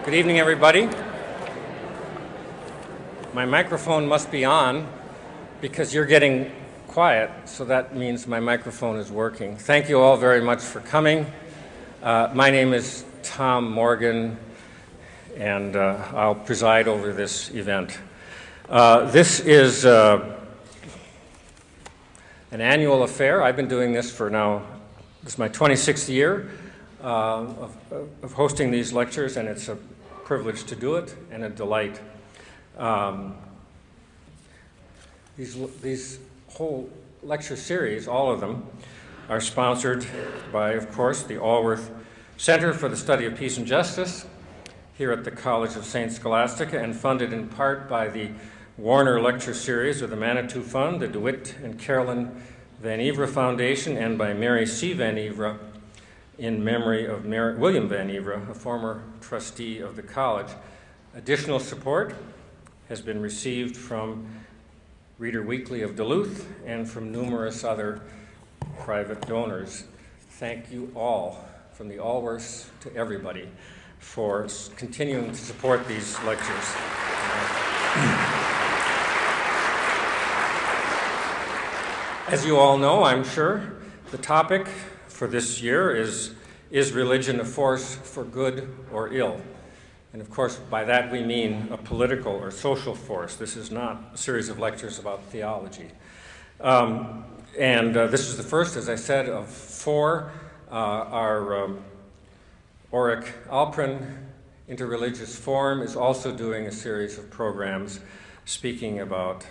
Good evening, everybody. My microphone must be on because you're getting quiet, so that means my microphone is working. Thank you all very much for coming. My name is Tom Morgan, and I'll preside over this event. This is an annual affair. I've been doing this for now, this is my 26th year of hosting these lectures, and it's a privilege to do it and a delight. These whole lecture series, all of them, are sponsored by, of course, the Allworth Center for the Study of Peace and Justice here at the College of St. Scholastica, and funded in part by the Warner Lecture Series of the Manitou Fund, the DeWitt and Carolyn Van Ivre Foundation, and by Mary C. Van Ivre in memory of William Van Ivre, a former trustee of the college. Additional support has been received from Reader Weekly of Duluth and from numerous other private donors. Thank you all, from the Allworths to everybody, for continuing to support these lectures. As you all know, I'm sure, the topic for this year is religion a force for good or ill? And of course, by that we mean a political or social force. This is not a series of lectures about theology. This is the first, as I said, of four. Our Oric Alprin Interreligious Forum is also doing a series of programs speaking about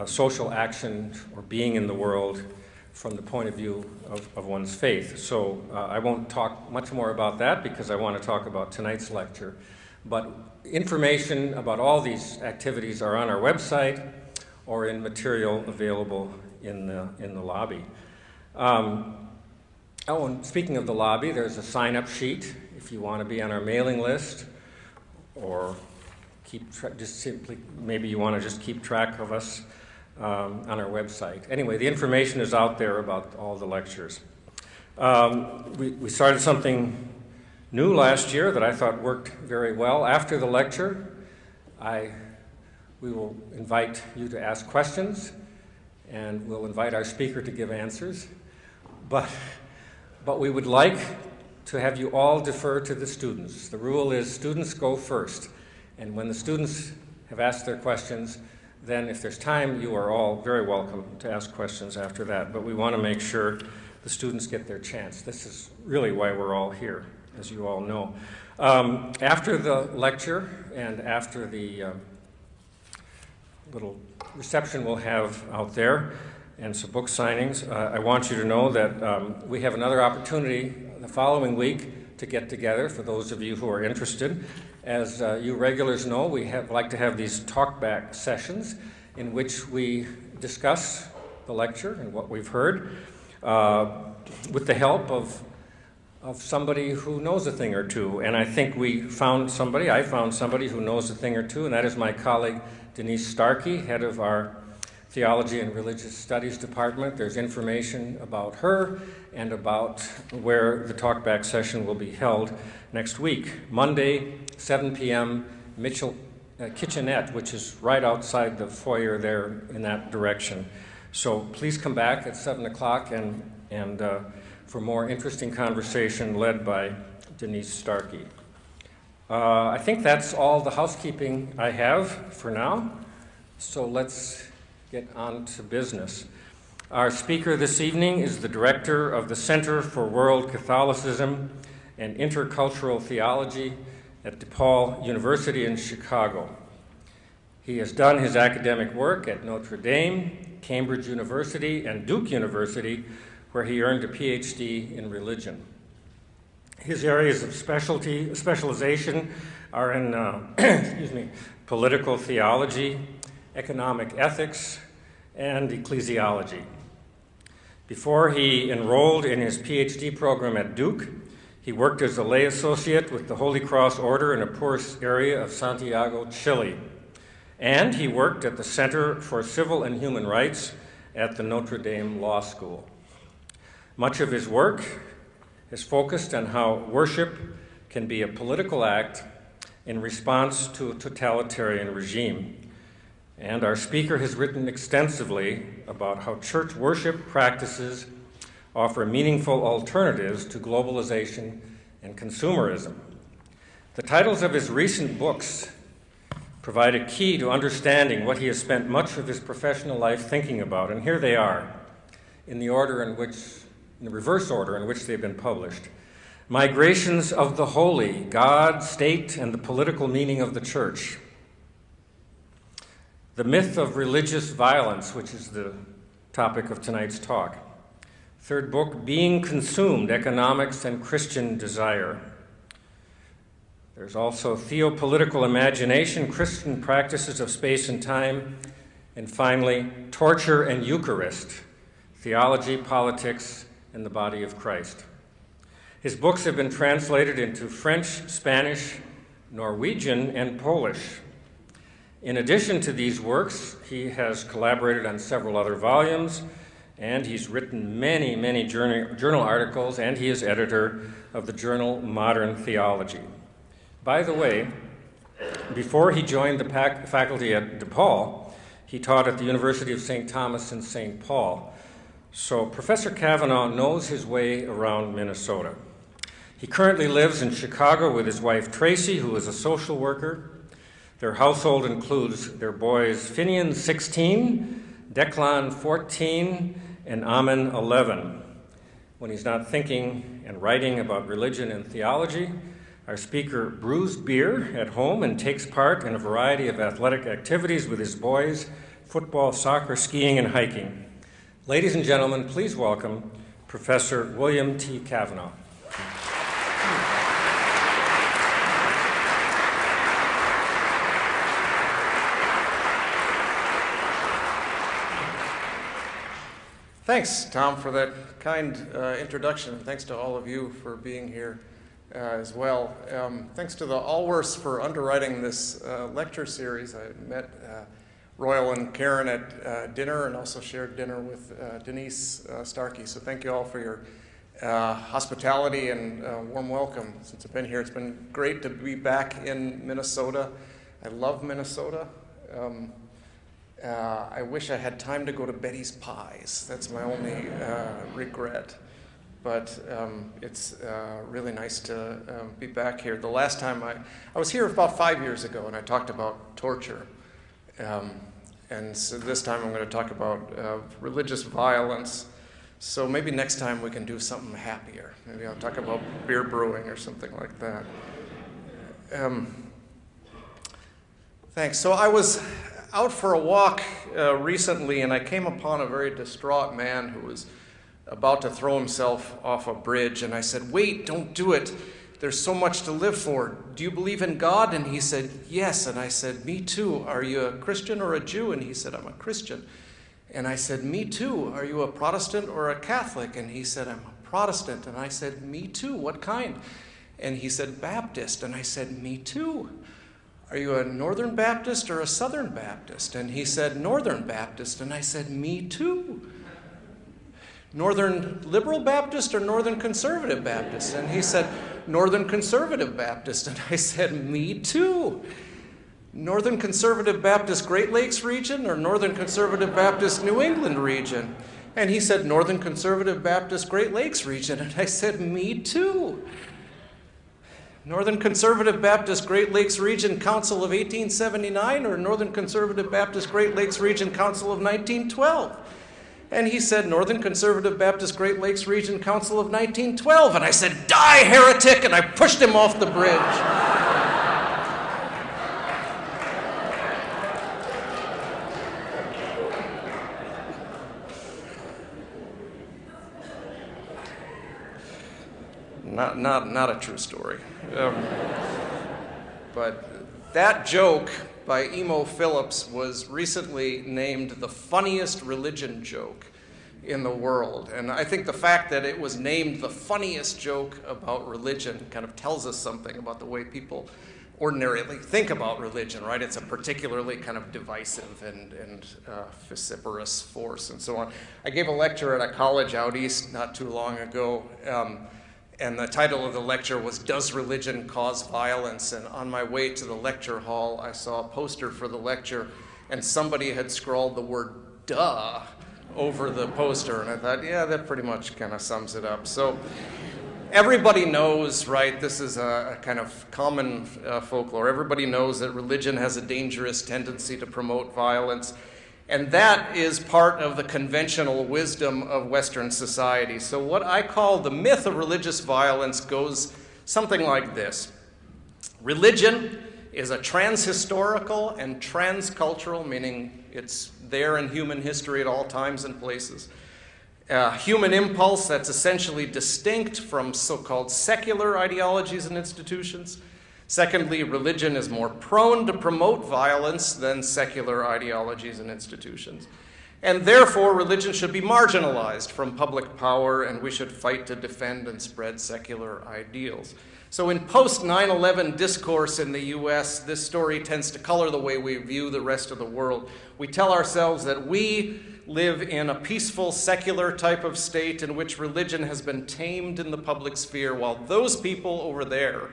social action or being in the world from the point of view of one's faith. So I won't talk much more about that because I want to talk about tonight's lecture. But information about all these activities are on our website or in material available in the lobby. And speaking of the lobby, there's a sign-up sheet if you want to be on our mailing list, or maybe you want to just keep track of us on our website. Anyway, the information is out there about all the lectures. We started something new last year that I thought worked very well. After the lecture, we will invite you to ask questions, and we'll invite our speaker to give answers. But we would like to have you all defer to the students. The rule is students go first, and when the students have asked their questions, then if there's time, you are all very welcome to ask questions after that. But we want to make sure the students get their chance. This is really why we're all here, as you all know. After the lecture and after the little reception we'll have out there and some book signings, I want you to know that we have another opportunity the following week to get together for those of you who are interested. As you regulars know, we like to have these talk-back sessions in which we discuss the lecture and what we've heard with the help of somebody who knows a thing or two. And I think I found somebody who knows a thing or two, and that is my colleague Denise Starkey, head of our Theology and Religious Studies Department. There's information about her and about where the talkback session will be held next week. Monday, 7 p.m., Mitchell Kitchenette, which is right outside the foyer there in that direction. So please come back at 7 o'clock and for more interesting conversation led by Denise Starkey. I think that's all the housekeeping I have for now. So let's get on to business. Our speaker this evening is the director of the Center for World Catholicism and Intercultural Theology at DePaul University in Chicago. He has done his academic work at Notre Dame, Cambridge University, and Duke University, where he earned a PhD in religion. His areas of specialization are in political theology, economic ethics, and ecclesiology. Before he enrolled in his PhD program at Duke, he worked as a lay associate with the Holy Cross Order in a poor area of Santiago, Chile. And he worked at the Center for Civil and Human Rights at the Notre Dame Law School. Much of his work has focused on how worship can be a political act in response to a totalitarian regime. And our speaker has written extensively about how church worship practices offer meaningful alternatives to globalization and consumerism. The titles of his recent books provide a key to understanding what he has spent much of his professional life thinking about, and here they are, in the reverse order in which they've been published. Migrations of the Holy, God, State, and the Political Meaning of the Church. The Myth of Religious Violence, which is the topic of tonight's talk. Third book, Being Consumed, Economics and Christian Desire. There's also Theopolitical Imagination, Christian Practices of Space and Time. And finally, Torture and Eucharist, Theology, Politics, and the Body of Christ. His books have been translated into French, Spanish, Norwegian, and Polish. In addition to these works, he has collaborated on several other volumes, and he's written many, many journal articles, and he is editor of the journal Modern Theology. By the way, before he joined the faculty at DePaul, he taught at the University of St. Thomas in St. Paul. So Professor Cavanaugh knows his way around Minnesota. He currently lives in Chicago with his wife Tracy, who is a social worker. Their household includes their boys Finian, 16, Declan, 14, and Amen, 11. When he's not thinking and writing about religion and theology, our speaker brews beer at home and takes part in a variety of athletic activities with his boys: football, soccer, skiing, and hiking. Ladies and gentlemen, please welcome Professor William T. Cavanaugh. Thanks, Tom, for that kind introduction. Thanks to all of you for being here as well. Thanks to the Allworths for underwriting this lecture series. I met Royal and Karen at dinner and also shared dinner with Denise Starkey. So thank you all for your hospitality and warm welcome since I've been here. It's been great to be back in Minnesota. I love Minnesota. I wish I had time to go to Betty's Pies. That's my only regret. But it's really nice to be back here. The last time I was here about 5 years ago, and I talked about torture. And so this time I'm going to talk about religious violence. So maybe next time we can do something happier. Maybe I'll talk about beer brewing or something like that. Thanks. So I was out for a walk recently, and I came upon a very distraught man who was about to throw himself off a bridge. And I said, "Wait, don't do it. There's so much to live for. Do you believe in God?" And he said, "Yes." And I said, "Me too. Are you a Christian or a Jew?" And he said, "I'm a Christian." And I said, "Me too. Are you a Protestant or a Catholic?" And he said, "I'm a Protestant." And I said, "Me too. What kind?" And he said, "Baptist." And I said, "Me too. Are you a Northern Baptist or a Southern Baptist?" And he said, "Northern Baptist." And I said, "Me too. Northern Liberal Baptist or Northern Conservative Baptist?" And he said, "Northern Conservative Baptist." And I said, "Me too. Northern Conservative Baptist Great Lakes region or Northern Conservative Baptist New England region?" And he said, "Northern Conservative Baptist Great Lakes region." And I said, "Me too. Northern Conservative Baptist Great Lakes Region Council of 1879 or Northern Conservative Baptist Great Lakes Region Council of 1912? And he said, "Northern Conservative Baptist Great Lakes Region Council of 1912. And I said, "Die, heretic!" And I pushed him off the bridge. Not a true story. But that joke by Emo Phillips was recently named the funniest religion joke in the world. And I think the fact that it was named the funniest joke about religion kind of tells us something about the way people ordinarily think about religion, right? It's a particularly kind of divisive and vociferous force and so on. I gave a lecture at a college out east not too long ago, And the title of the lecture was, Does Religion Cause Violence? And on my way to the lecture hall, I saw a poster for the lecture, and somebody had scrawled the word duh over the poster. And I thought, yeah, that pretty much kind of sums it up. So everybody knows, right, this is a kind of common folklore. Everybody knows that religion has a dangerous tendency to promote violence. And that is part of the conventional wisdom of Western society. So what I call the myth of religious violence goes something like this. Religion is a transhistorical and transcultural, meaning it's there in human history at all times and places. Human impulse that's essentially distinct from so-called secular ideologies and institutions. Secondly, religion is more prone to promote violence than secular ideologies and institutions. And therefore, religion should be marginalized from public power, and we should fight to defend and spread secular ideals. So in post-9/11 discourse in the US, this story tends to color the way we view the rest of the world. We tell ourselves that we live in a peaceful, secular type of state in which religion has been tamed in the public sphere, while those people over there,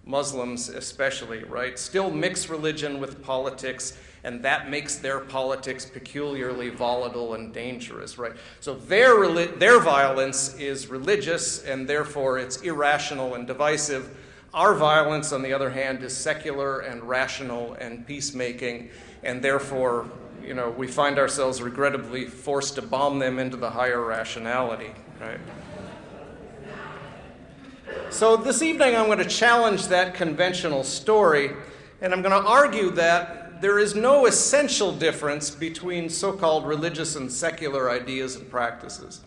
Muslims especially, right, still mix religion with politics, and that makes their politics peculiarly volatile and dangerous, right? So their violence is religious, and therefore it's irrational and divisive. Our violence, on the other hand, is secular and rational and peacemaking, and therefore, you know, we find ourselves regrettably forced to bomb them into the higher rationality, right? So this evening I'm going to challenge that conventional story, and I'm going to argue that there is no essential difference between so-called religious and secular ideas and practices.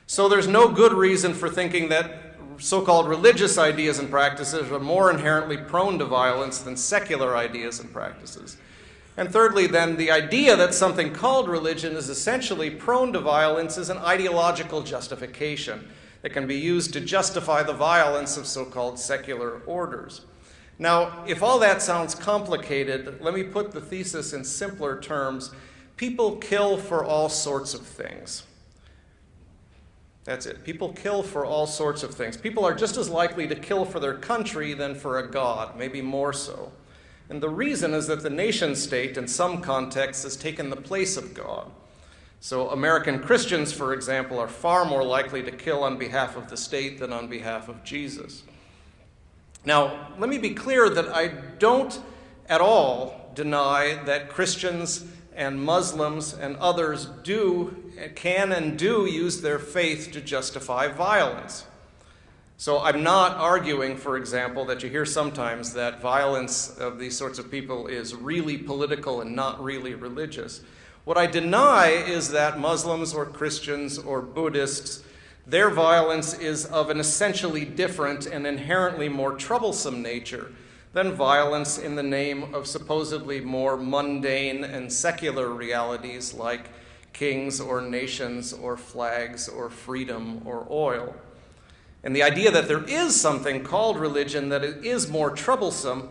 So there's no good reason for thinking that so-called religious ideas and practices are more inherently prone to violence than secular ideas and practices. And thirdly, then, the idea that something called religion is essentially prone to violence is an ideological justification that can be used to justify the violence of so-called secular orders. Now, if all that sounds complicated, let me put the thesis in simpler terms. People kill for all sorts of things. That's it. People kill for all sorts of things. People are just as likely to kill for their country than for a god, maybe more so. And the reason is that the nation state, in some contexts, has taken the place of God. So American Christians, for example, are far more likely to kill on behalf of the state than on behalf of Jesus. Now, let me be clear that I don't at all deny that Christians and Muslims and others can and do use their faith to justify violence. So I'm not arguing, for example, that you hear sometimes that violence of these sorts of people is really political and not really religious. What I deny is that Muslims or Christians or Buddhists, their violence is of an essentially different and inherently more troublesome nature than violence in the name of supposedly more mundane and secular realities like kings or nations or flags or freedom or oil. And the idea that there is something called religion that is more troublesome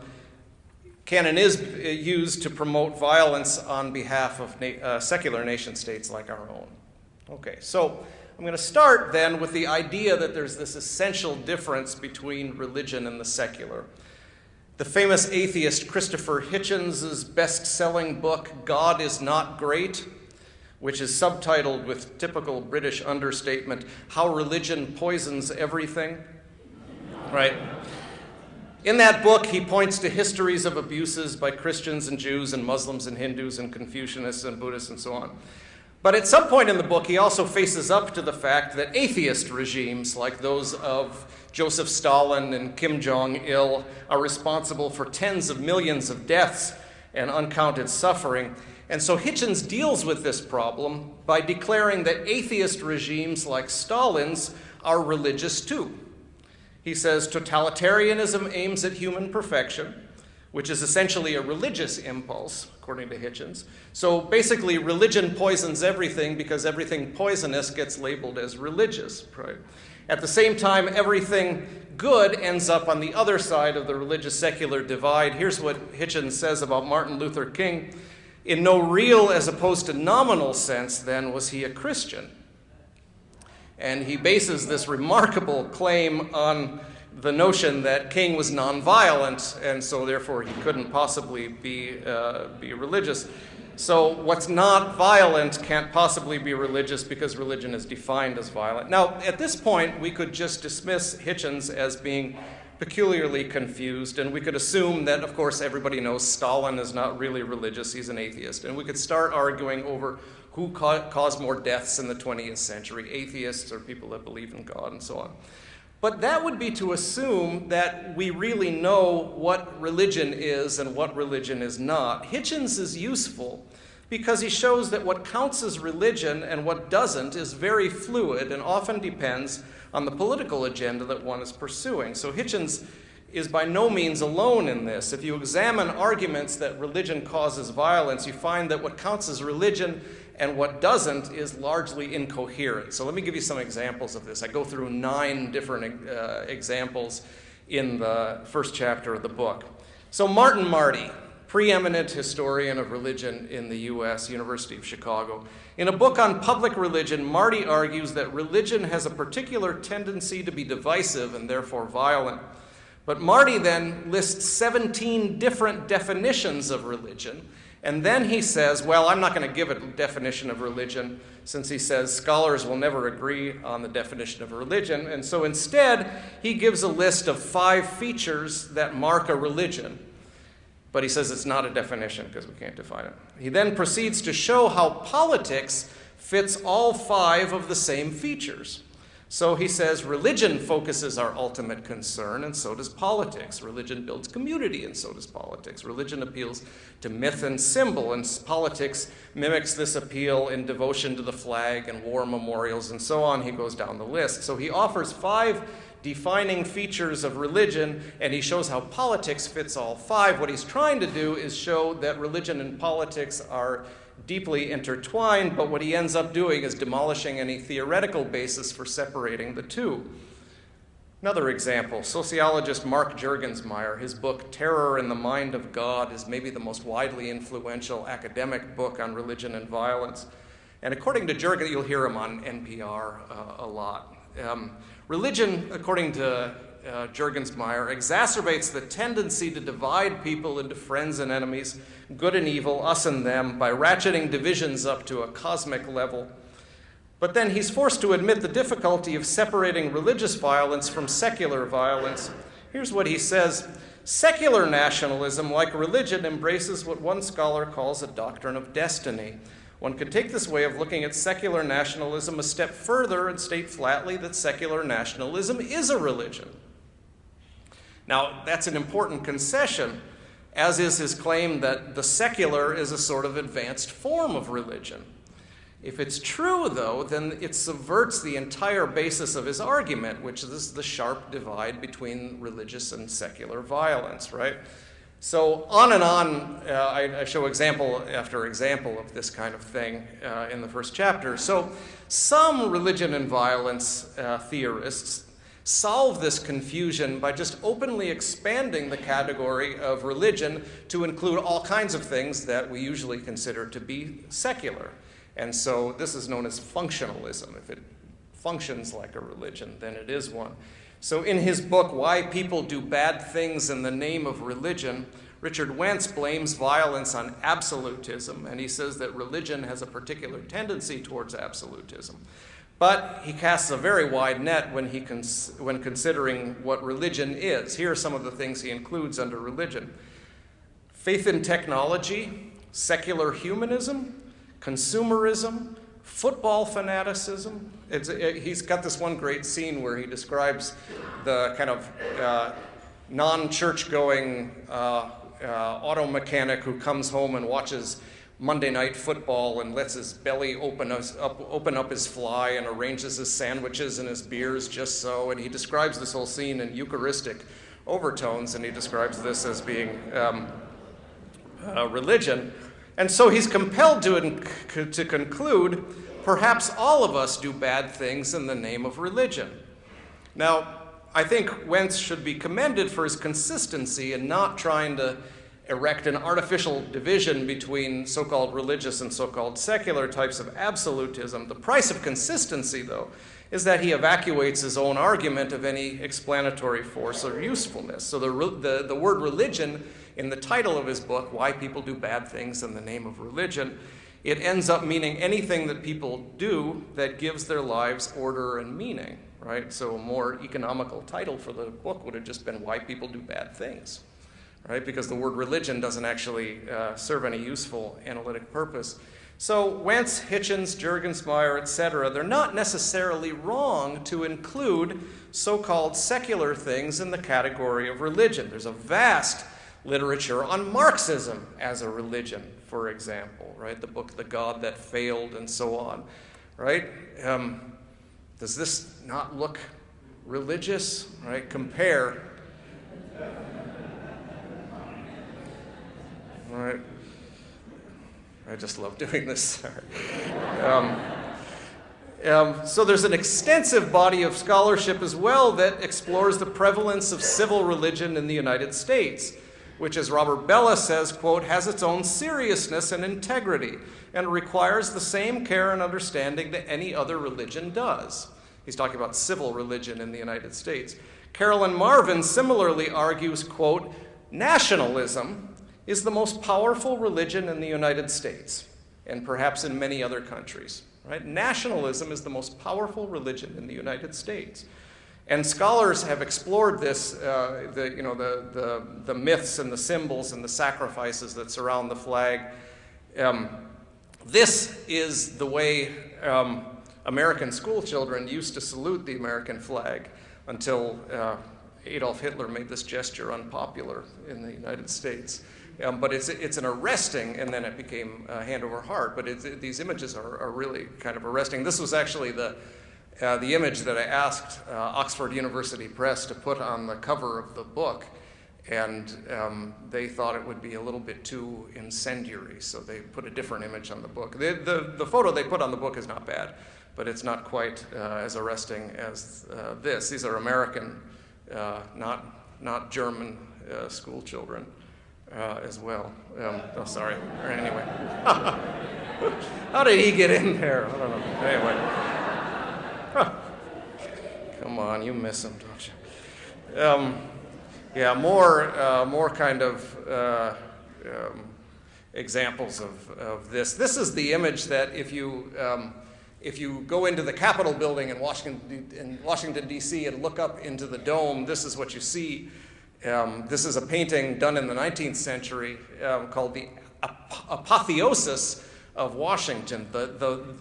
can and is used to promote violence on behalf of secular nation states like our own. Okay, so I'm going to start then with the idea that there's this essential difference between religion and the secular. The famous atheist Christopher Hitchens' best-selling book, God is Not Great, which is subtitled with typical British understatement, How Religion Poisons Everything, right? In that book, he points to histories of abuses by Christians and Jews and Muslims and Hindus and Confucianists and Buddhists and so on. But at some point in the book, he also faces up to the fact that atheist regimes, like those of Joseph Stalin and Kim Jong-il, are responsible for tens of millions of deaths and uncounted suffering. And so Hitchens deals with this problem by declaring that atheist regimes like Stalin's are religious too. He says totalitarianism aims at human perfection, which is essentially a religious impulse, according to Hitchens. So basically, religion poisons everything because everything poisonous gets labeled as religious, right? At the same time, everything good ends up on the other side of the religious-secular divide. Here's what Hitchens says about Martin Luther King. In no real as opposed to nominal sense, then, was he a Christian. And he bases this remarkable claim on the notion that King was nonviolent, and so therefore he couldn't possibly be religious. So what's not violent can't possibly be religious because religion is defined as violent. Now, at this point, we could just dismiss Hitchens as being peculiarly confused, and we could assume that, of course, everybody knows Stalin is not really religious, he's an atheist. And we could start arguing over who caused more deaths in the 20th century, atheists or people that believe in God and so on. But that would be to assume that we really know what religion is and what religion is not. Hitchens is useful because he shows that what counts as religion and what doesn't is very fluid and often depends on the political agenda that one is pursuing. So Hitchens is by no means alone in this. If you examine arguments that religion causes violence, you find that what counts as religion and what doesn't is largely incoherent. So let me give you some examples of this. I go through 9 different examples in the first chapter of the book. So Martin Marty, preeminent historian of religion in the U.S., University of Chicago. In a book on public religion, Marty argues that religion has a particular tendency to be divisive and therefore violent. But Marty then lists 17 different definitions of religion, and then he says, well, I'm not going to give a definition of religion, since he says scholars will never agree on the definition of religion, and so instead he gives a list of 5 features that mark a religion. But he says it's not a definition because we can't define it. He then proceeds to show how politics fits all 5 of the same features. So he says religion focuses our ultimate concern, and so does politics. Religion builds community, and so does politics. Religion appeals to myth and symbol, and politics mimics this appeal in devotion to the flag and war memorials, and so on. He goes down the list. So he offers 5 defining features of religion, and he shows how politics fits all 5. What he's trying to do is show that religion and politics are deeply intertwined, but what he ends up doing is demolishing any theoretical basis for separating the two. Another example, sociologist Mark Juergensmeyer, his book Terror in the Mind of God is maybe the most widely influential academic book on religion and violence. And according to Juergen, you'll hear him on NPR a lot. Religion, according to Juergensmeyer, exacerbates the tendency to divide people into friends and enemies, good and evil, us and them, by ratcheting divisions up to a cosmic level. But then he's forced to admit the difficulty of separating religious violence from secular violence. Here's what he says. Secular nationalism, like religion, embraces what one scholar calls a doctrine of destiny. One could take this way of looking at secular nationalism a step further and state flatly that secular nationalism is a religion. Now, that's an important concession, as is his claim that the secular is a sort of advanced form of religion. If it's true, though, then it subverts the entire basis of his argument, which is the sharp divide between religious and secular violence, right? So on and on, I show example after example of this kind of thing in the first chapter. So some religion and violence theorists solve this confusion by just openly expanding the category of religion to include all kinds of things that we usually consider to be secular. And so this is known as functionalism. If it functions like a religion, then it is one. So in his book, Why People Do Bad Things in the Name of Religion, Richard Wentz blames violence on absolutism, and he says that religion has a particular tendency towards absolutism. But he casts a very wide net when considering what religion is. Here are some of the things he includes under religion. Faith in technology, secular humanism, consumerism, football fanaticism. He's got this one great scene where he describes the kind of non-church-going auto mechanic who comes home and watches Monday Night Football and lets his belly open up his fly and arranges his sandwiches and his beers just so. And he describes this whole scene in Eucharistic overtones, and he describes this as being religion. And so he's compelled to conclude, perhaps all of us do bad things in the name of religion. Now, I think Wentz should be commended for his consistency in not trying to erect an artificial division between so-called religious and so-called secular types of absolutism. The price of consistency, though, is that he evacuates his own argument of any explanatory force or usefulness. So the word religion in the title of his book, Why People Do Bad Things in the Name of Religion, it ends up meaning anything that people do that gives their lives order and meaning, right? So a more economical title for the book would have just been Why People Do Bad Things, right? Because the word religion doesn't actually serve any useful analytic purpose. So Wentz, Hitchens, Juergensmeyer, etc., they're not necessarily wrong to include so-called secular things in the category of religion. There's a vast literature on Marxism as a religion, for example, right? The book The God That Failed and so on, right? Does this not look religious, right? Compare, right? I just love doing this. So there's an extensive body of scholarship as well that explores the prevalence of civil religion in the United States, which, as Robert Bella says, quote, has its own seriousness and integrity and requires the same care and understanding that any other religion does. He's talking about civil religion in the United States. Carolyn Marvin similarly argues, quote, nationalism is the most powerful religion in the United States and perhaps in many other countries. Right? Nationalism is the most powerful religion in the United States. And scholars have explored this, the myths and the symbols and the sacrifices that surround the flag. This is the way American school children used to salute the American flag until Adolf Hitler made this gesture unpopular in the United States. But it's an arresting, and then it became hand over heart. But these images are really kind of arresting. This was actually the image that I asked Oxford University Press to put on the cover of the book, and they thought it would be a little bit too incendiary, so they put a different image on the book. The photo they put on the book is not bad, but it's not quite as arresting as this. These are American, not German school children. As well. Oh, sorry. Anyway. How did he get in there? I don't know. Anyway. Come on, you miss him, don't you? Yeah, more kind of examples of this. This is the image that if you go into the Capitol building in Washington, D.C. and look up into the dome, this is what you see. This is a painting done in the 19th century called the Apotheosis of Washington,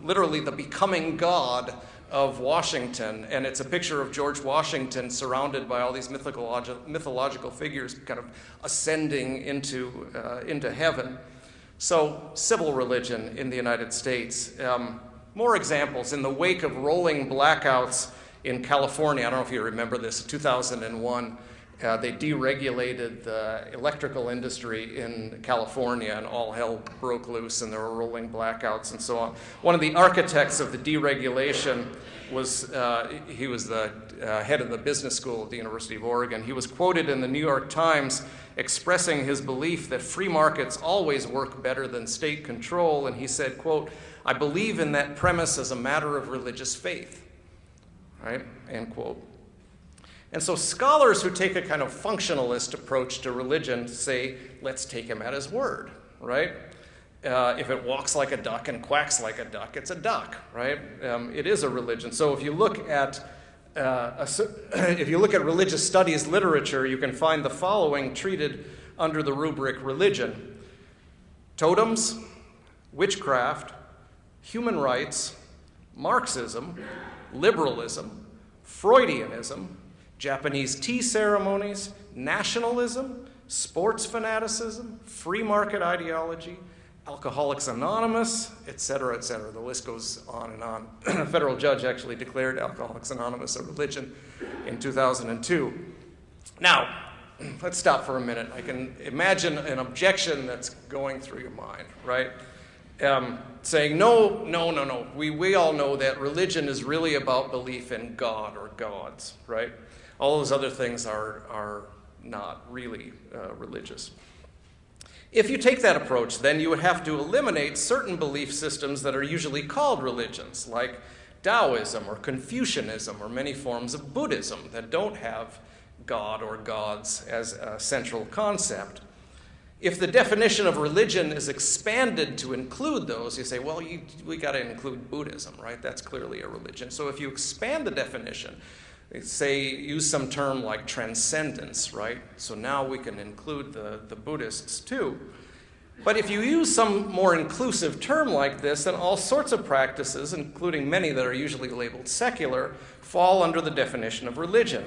literally the becoming God of Washington. And it's a picture of George Washington surrounded by all these mythological figures kind of ascending into heaven. So civil religion in the United States. More examples. In the wake of rolling blackouts in California, I don't know if you remember this, 2001, they deregulated the electrical industry in California, and all hell broke loose, and there were rolling blackouts and so on. One of the architects of the deregulation was, he was the head of the business school at the University of Oregon. He was quoted in the New York Times expressing his belief that free markets always work better than state control, and he said, quote, "I believe in that premise as a matter of religious faith," right, end quote. And so scholars who take a kind of functionalist approach to religion say, let's take him at his word, right? If it walks like a duck and quacks like a duck, it's a duck, right? It is a religion. So if you look at religious studies literature, you can find the following treated under the rubric religion: totems, witchcraft, human rights, Marxism, liberalism, Freudianism, Japanese tea ceremonies, nationalism, sports fanaticism, free market ideology, Alcoholics Anonymous, et cetera, et cetera. The list goes on and on. A federal judge actually declared Alcoholics Anonymous a religion in 2002. Now, let's stop for a minute. I can imagine an objection that's going through your mind, right? Saying, no. We all know that religion is really about belief in God or gods, right? All those other things are not really religious. If you take that approach, then you would have to eliminate certain belief systems that are usually called religions, like Taoism or Confucianism or many forms of Buddhism that don't have God or gods as a central concept. If the definition of religion is expanded to include those, you say, well, we got to include Buddhism, right? That's clearly a religion. So if you expand the definition, say, use some term like transcendence, right? So now we can include the Buddhists too. But if you use some more inclusive term like this, then all sorts of practices, including many that are usually labeled secular, fall under the definition of religion.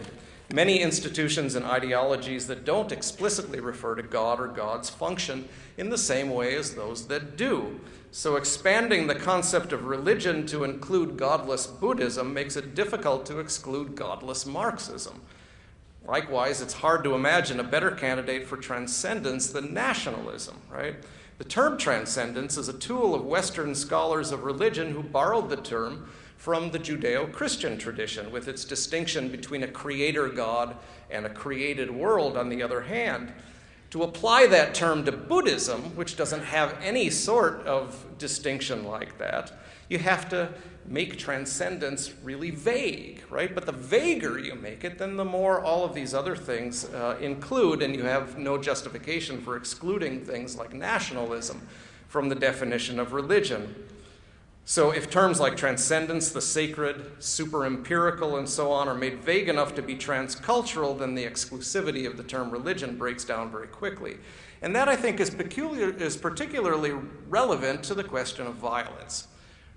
Many institutions and ideologies that don't explicitly refer to God or gods function in the same way as those that do. So expanding the concept of religion to include godless Buddhism makes it difficult to exclude godless Marxism. Likewise, it's hard to imagine a better candidate for transcendence than nationalism, right? The term transcendence is a tool of Western scholars of religion who borrowed the term from the Judeo-Christian tradition, with its distinction between a creator God and a created world on the other hand. To apply that term to Buddhism, which doesn't have any sort of distinction like that, you have to make transcendence really vague, right? But the vaguer you make it, then the more all of these other things include, and you have no justification for excluding things like nationalism from the definition of religion. So if terms like transcendence, the sacred, super-empirical, and so on are made vague enough to be transcultural, then the exclusivity of the term religion breaks down very quickly. And that, I think, is particularly relevant to the question of violence.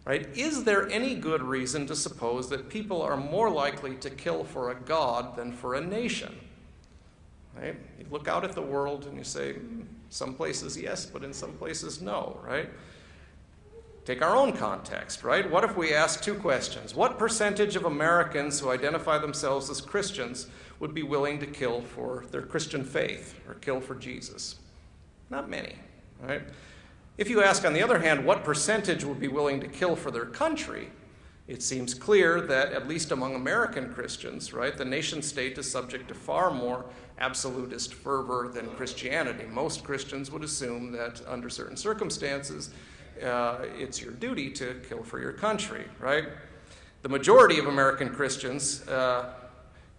Right? Is there any good reason to suppose that people are more likely to kill for a god than for a nation? Right? You look out at the world and you say, some places yes, but in some places no, right? Take our own context, right? What if we ask two questions? What percentage of Americans who identify themselves as Christians would be willing to kill for their Christian faith or kill for Jesus? Not many, right? If you ask, on the other hand, what percentage would be willing to kill for their country, it seems clear that, at least among American Christians, right, the nation-state is subject to far more absolutist fervor than Christianity. Most Christians would assume that under certain circumstances, it's your duty to kill for your country, right? The majority of American Christians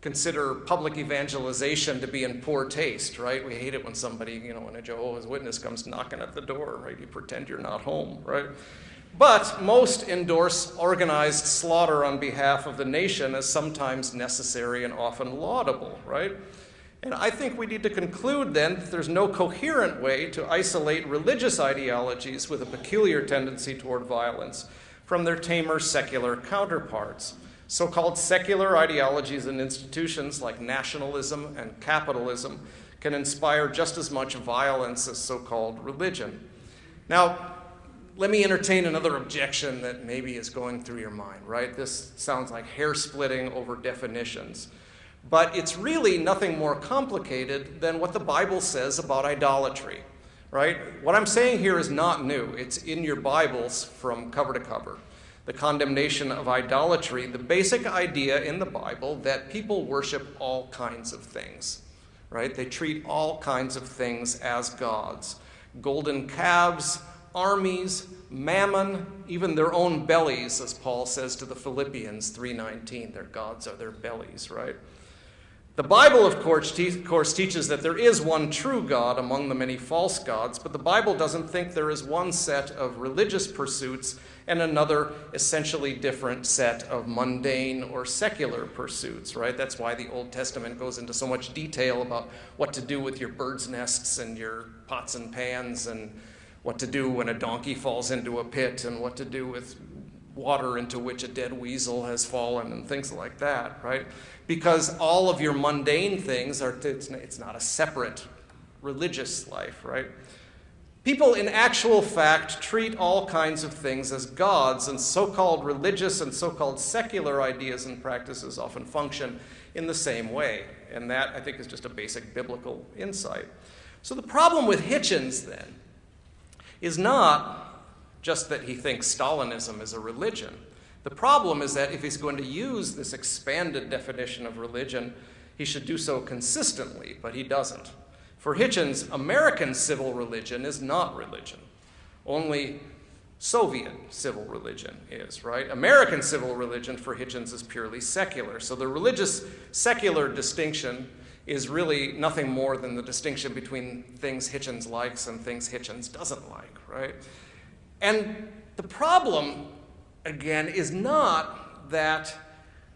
consider public evangelization to be in poor taste, right? We hate it when somebody, when a Jehovah's Witness comes knocking at the door, right? You pretend you're not home, right? But most endorse organized slaughter on behalf of the nation as sometimes necessary and often laudable, right? And I think we need to conclude then that there's no coherent way to isolate religious ideologies with a peculiar tendency toward violence from their tamer secular counterparts. So-called secular ideologies and institutions like nationalism and capitalism can inspire just as much violence as so-called religion. Now, let me entertain another objection that maybe is going through your mind, right? This sounds like hair-splitting over definitions. But it's really nothing more complicated than what the Bible says about idolatry, right? What I'm saying here is not new. It's in your Bibles from cover to cover. The condemnation of idolatry, the basic idea in the Bible that people worship all kinds of things, right? They treat all kinds of things as gods. Golden calves, armies, mammon, even their own bellies, as Paul says to the Philippians 3:19. Their gods are their bellies, right? The Bible, of course, teaches that there is one true God among the many false gods, but the Bible doesn't think there is one set of religious pursuits and another essentially different set of mundane or secular pursuits, right? That's why the Old Testament goes into so much detail about what to do with your birds' nests and your pots and pans, and what to do when a donkey falls into a pit, and what to do with water into which a dead weasel has fallen, and things like that, right? Because all of your mundane things it's not a separate religious life, right? People in actual fact treat all kinds of things as gods, and so-called religious and so-called secular ideas and practices often function in the same way. And that, I think, is just a basic biblical insight. So the problem with Hitchens, then, is not just that he thinks Stalinism is a religion. The problem is that if he's going to use this expanded definition of religion, he should do so consistently, but he doesn't. For Hitchens, American civil religion is not religion. Only Soviet civil religion is, right? American civil religion for Hitchens is purely secular. So the religious secular distinction is really nothing more than the distinction between things Hitchens likes and things Hitchens doesn't like, right? And the problem, again, is not that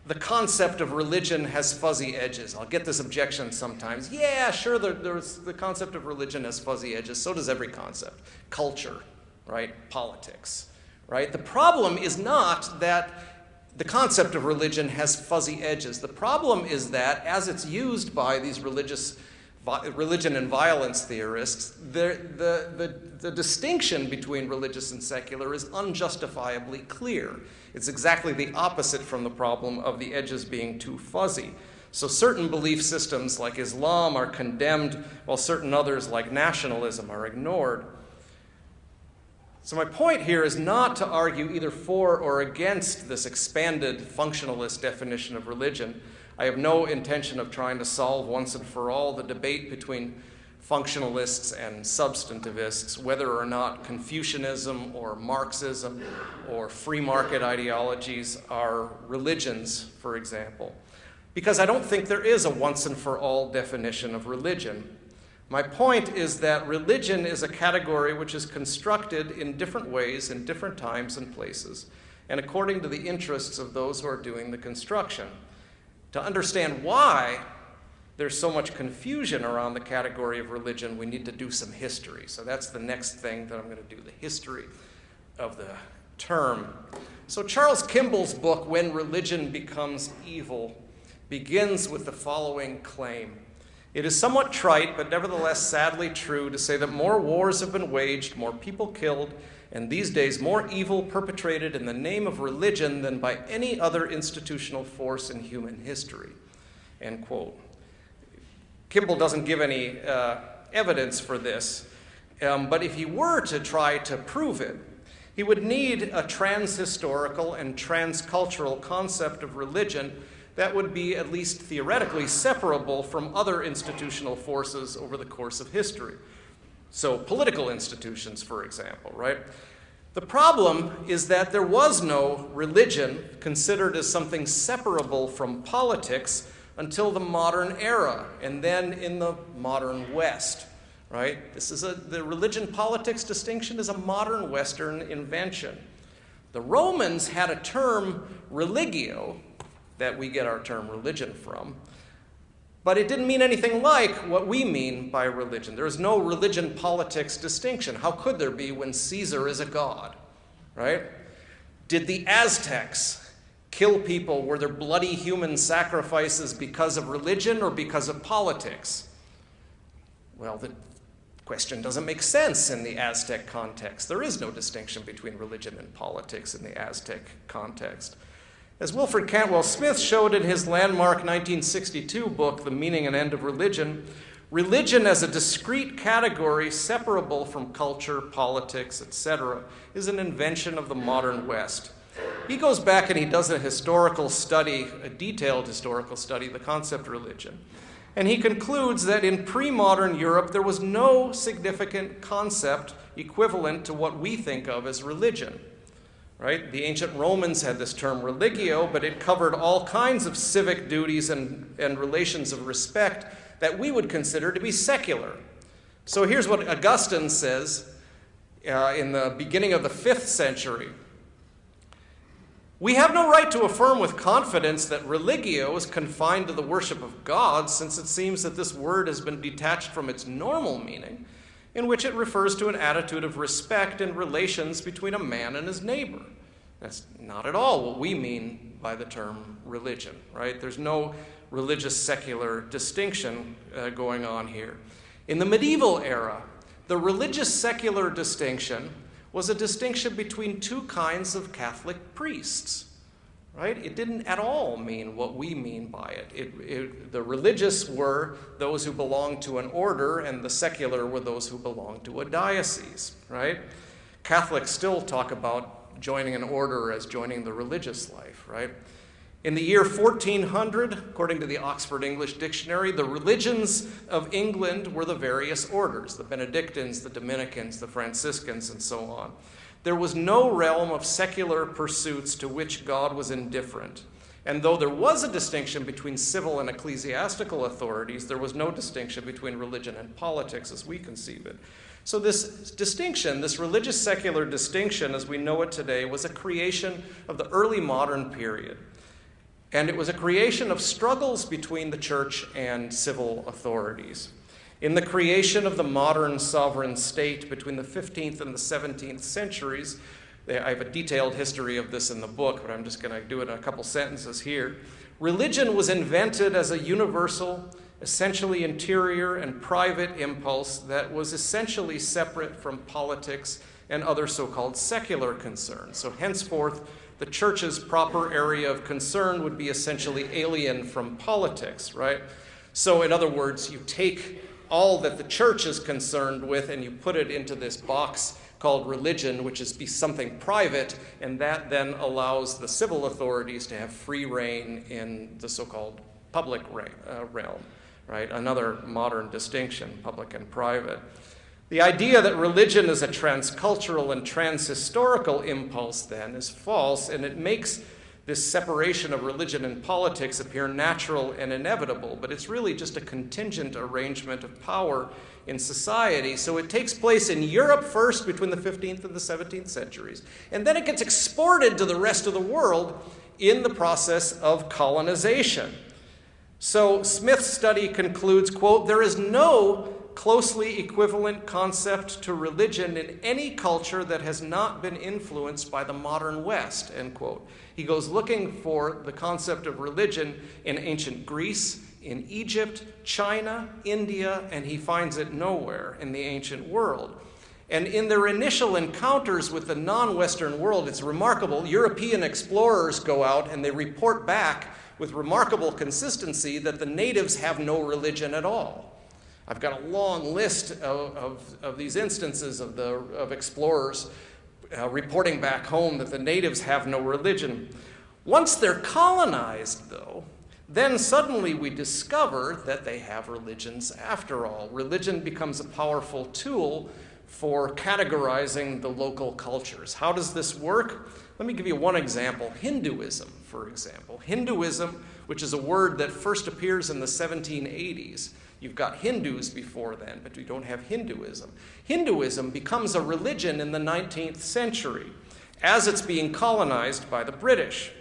the concept of religion has fuzzy edges. I'll get this objection sometimes. Yeah, sure, the concept of religion has fuzzy edges. So does every concept. Culture, right? Politics, right? The problem is not that the concept of religion has fuzzy edges. The problem is that as it's used by these religion and violence theorists, the distinction between religious and secular is unjustifiably clear. It's exactly the opposite from the problem of the edges being too fuzzy. So certain belief systems like Islam are condemned, while certain others like nationalism are ignored. So my point here is not to argue either for or against this expanded functionalist definition of religion. I have no intention of trying to solve once and for all the debate between functionalists and substantivists, whether or not Confucianism or Marxism or free market ideologies are religions, for example, because I don't think there is a once and for all definition of religion. My point is that religion is a category which is constructed in different ways in different times and places, and according to the interests of those who are doing the construction. To understand why there's so much confusion around the category of religion, we need to do some history. So that's the next thing that I'm going to do, the history of the term. So Charles Kimball's book, When Religion Becomes Evil, begins with the following claim. It is somewhat trite, but nevertheless sadly true, to say that more wars have been waged, more people killed, and these days more evil perpetrated in the name of religion than by any other institutional force in human history. End quote. Kimball doesn't give any evidence for this, but if he were to try to prove it, he would need a transhistorical and transcultural concept of religion that would be at least theoretically separable from other institutional forces over the course of history. So political institutions, for example, right? The problem is that there was no religion considered as something separable from politics until the modern era, and then in the modern West, right? The religion-politics distinction is a modern Western invention. The Romans had a term, religio, that we get our term religion from, but it didn't mean anything like what we mean by religion. There is no religion-politics distinction. How could there be when Caesar is a god, right? Did the Aztecs kill people? Were there bloody human sacrifices because of religion or because of politics? Well, the question doesn't make sense in the Aztec context. There is no distinction between religion and politics in the Aztec context. As Wilfred Cantwell Smith showed in his landmark 1962 book, The Meaning and End of Religion, religion as a discrete category separable from culture, politics, etc., is an invention of the modern West. He goes back and he does a historical study, a detailed historical study of the concept of religion. And he concludes that in pre-modern Europe, there was no significant concept equivalent to what we think of as religion. Right? The ancient Romans had this term religio, but it covered all kinds of civic duties and relations of respect that we would consider to be secular. So here's what Augustine says in the beginning of the 5th century. We have no right to affirm with confidence that religio is confined to the worship of God, since it seems that this word has been detached from its normal meaning, in which it refers to an attitude of respect and relations between a man and his neighbor. That's not at all what we mean by the term religion, right? There's no religious secular distinction going on here. In the medieval era, the religious secular distinction was a distinction between two kinds of Catholic priests, right? It didn't at all mean what we mean by it. The religious were those who belonged to an order, and the secular were those who belonged to a diocese, right? Catholics still talk about joining an order as joining the religious life, right? In the year 1400, according to the Oxford English Dictionary, the religions of England were the various orders, the Benedictines, the Dominicans, the Franciscans, and so on. There was no realm of secular pursuits to which God was indifferent. And though there was a distinction between civil and ecclesiastical authorities, there was no distinction between religion and politics as we conceive it. So this distinction, this religious secular distinction as we know it today, was a creation of the early modern period. And it was a creation of struggles between the church and civil authorities. In the creation of the modern sovereign state between the 15th and the 17th centuries, I have a detailed history of this in the book, but I'm just going to do it in a couple sentences here. Religion was invented as a universal, essentially interior and private impulse that was essentially separate from politics and other so-called secular concerns. So henceforth, the church's proper area of concern would be essentially alien from politics, right? So in other words, you take all that the church is concerned with and you put it into this box called religion, which is be something private, and that then allows the civil authorities to have free reign in the so-called public realm, right? Another modern distinction, public and private. The idea that religion is a transcultural and transhistorical impulse, then, is false, and it makes this separation of religion and politics appear natural and inevitable, but it's really just a contingent arrangement of power in society. So it takes place in Europe first between the 15th and the 17th centuries, and then it gets exported to the rest of the world in the process of colonization. So Smith's study concludes, quote, "There is no closely equivalent concept to religion in any culture that has not been influenced by the modern West," end quote. He goes looking for the concept of religion in ancient Greece, in Egypt, China, India, and he finds it nowhere in the ancient world. And in their initial encounters with the non-Western world, it's remarkable. European explorers go out and they report back with remarkable consistency that the natives have no religion at all. I've got a long list of these instances of explorers reporting back home that the natives have no religion. Once they're colonized, though, then suddenly we discover that they have religions after all. Religion becomes a powerful tool for categorizing the local cultures. How does this work? Let me give you one example. Hinduism, for example. Hinduism, which is a word that first appears in the 1780s. You've got Hindus before then, but you don't have Hinduism. Hinduism becomes a religion in the 19th century as it's being colonized by the British,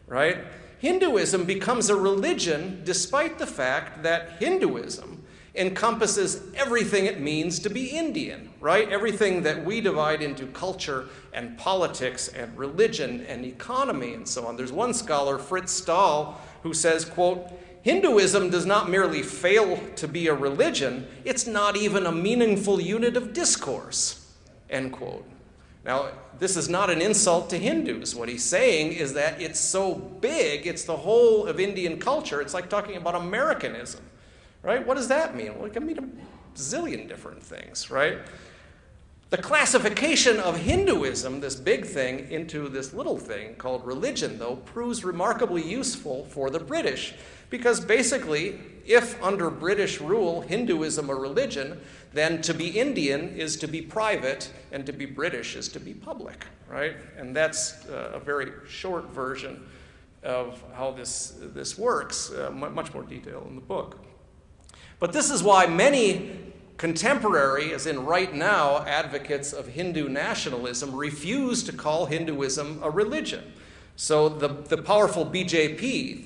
right? Hinduism becomes a religion despite the fact that Hinduism encompasses everything it means to be Indian, right? Everything that we divide into culture and politics and religion and economy and so on. There's one scholar, Fritz Stahl, who says, quote, "Hinduism does not merely fail to be a religion, it's not even a meaningful unit of discourse," end quote. Now, this is not an insult to Hindus. What he's saying is that it's so big, it's the whole of Indian culture. It's like talking about Americanism, right? What does that mean? Well, it can mean a zillion different things, right? The classification of Hinduism, this big thing, into this little thing called religion, though, proves remarkably useful for the British. Because basically, if under British rule, Hinduism a religion, then to be Indian is to be private, and to be British is to be public, right? And that's a very short version of how this works, much more detail in the book. But this is why many contemporary, as in right now, advocates of Hindu nationalism refuse to call Hinduism a religion. So the powerful BJP,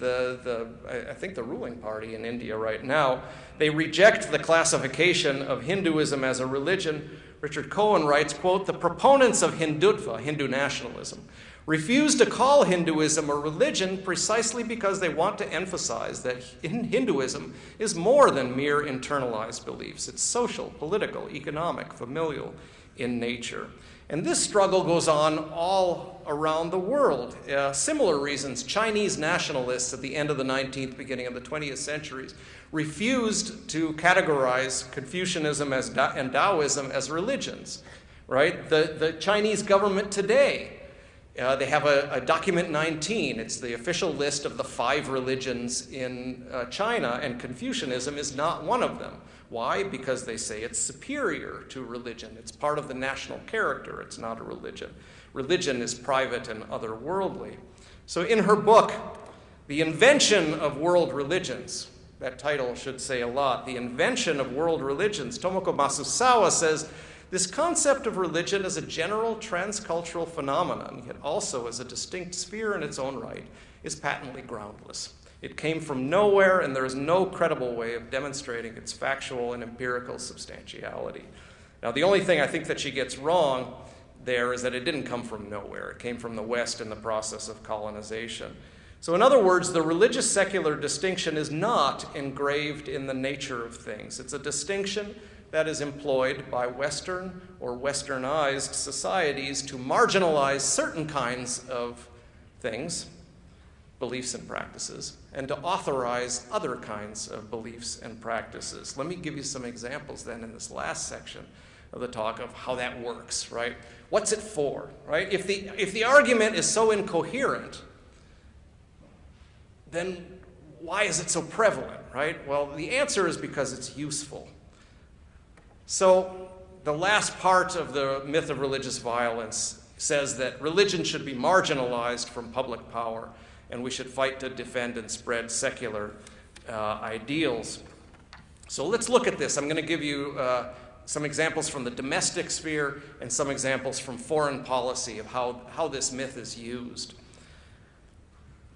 I think the ruling party in India right now, they reject the classification of Hinduism as a religion. Richard Cohen writes, quote, "The proponents of Hindutva, Hindu nationalism, refuse to call Hinduism a religion precisely because they want to emphasize that Hinduism is more than mere internalized beliefs. It's social, political, economic, familial in nature." And this struggle goes on all around the world. Similar reasons, Chinese nationalists at the end of the 19th, beginning of the 20th centuries, refused to categorize Confucianism and Taoism as religions, right? The Chinese government today They have a document 19. It's the official list of the 5 religions in China, and Confucianism is not one of them. Why? Because they say it's superior to religion. It's part of the national character. It's not a religion. Religion is private and otherworldly. So in her book, The Invention of World Religions, that title should say a lot, The Invention of World Religions, Tomoko Masusawa says, this concept of religion as a general transcultural phenomenon, yet also as a distinct sphere in its own right, is patently groundless. It came from nowhere, and there is no credible way of demonstrating its factual and empirical substantiality. Now, the only thing I think that she gets wrong there is that it didn't come from nowhere. It came from the West in the process of colonization. So in other words, the religious-secular distinction is not engraved in the nature of things. It's a distinction that is employed by Western or Westernized societies to marginalize certain kinds of things, beliefs and practices, and to authorize other kinds of beliefs and practices. Let me give you some examples then in this last section of the talk of how that works, right? What's it for, right? If the argument is so incoherent, then why is it so prevalent, right? Well, the answer is because it's useful. So the last part of the myth of religious violence says that religion should be marginalized from public power, and we should fight to defend and spread secular ideals. So let's look at this. I'm going to give you some examples from the domestic sphere and some examples from foreign policy of how this myth is used.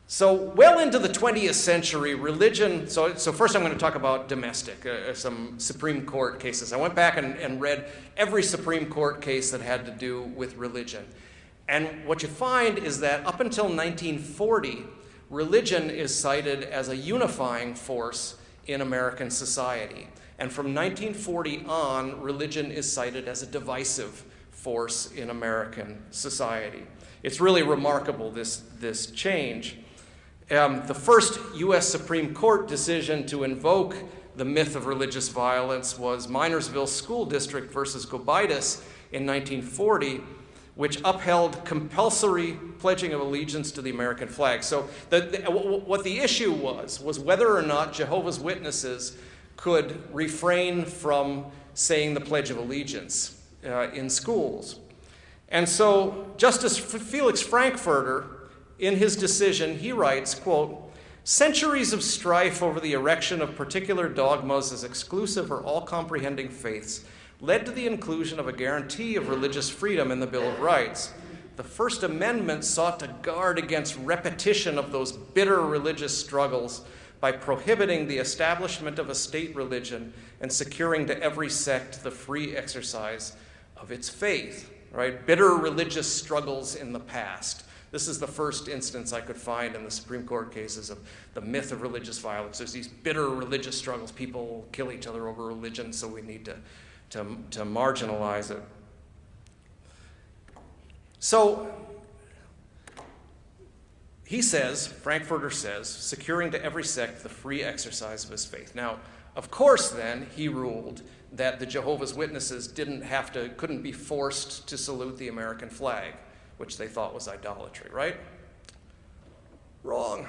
So well into the 20th century, religion, so first I'm going to talk about domestic, some Supreme Court cases. I went back and read every Supreme Court case that had to do with religion. And what you find is that up until 1940, religion is cited as a unifying force in American society. And from 1940 on, religion is cited as a divisive force in American society. It's really remarkable, this change. The first U.S. Supreme Court decision to invoke the myth of religious violence was Minersville School District versus Gobitis in 1940, which upheld compulsory pledging of allegiance to the American flag. So what the issue was whether or not Jehovah's Witnesses could refrain from saying the Pledge of Allegiance in schools. And so Justice Felix Frankfurter, in his decision, he writes, quote, centuries of strife over the erection of particular dogmas as exclusive or all-comprehending faiths led to the inclusion of a guarantee of religious freedom in the Bill of Rights. The First Amendment sought to guard against repetition of those bitter religious struggles by prohibiting the establishment of a state religion and securing to every sect the free exercise of its faith, right? Bitter religious struggles in the past. This is the first instance I could find in the Supreme Court cases of the myth of religious violence. There's these bitter religious struggles. People kill each other over religion, so we need to marginalize it. So he says, Frankfurter says, securing to every sect the free exercise of his faith. Now, of course, then, he ruled that the Jehovah's Witnesses couldn't be forced to salute the American flag, which they thought was idolatry, right? Wrong.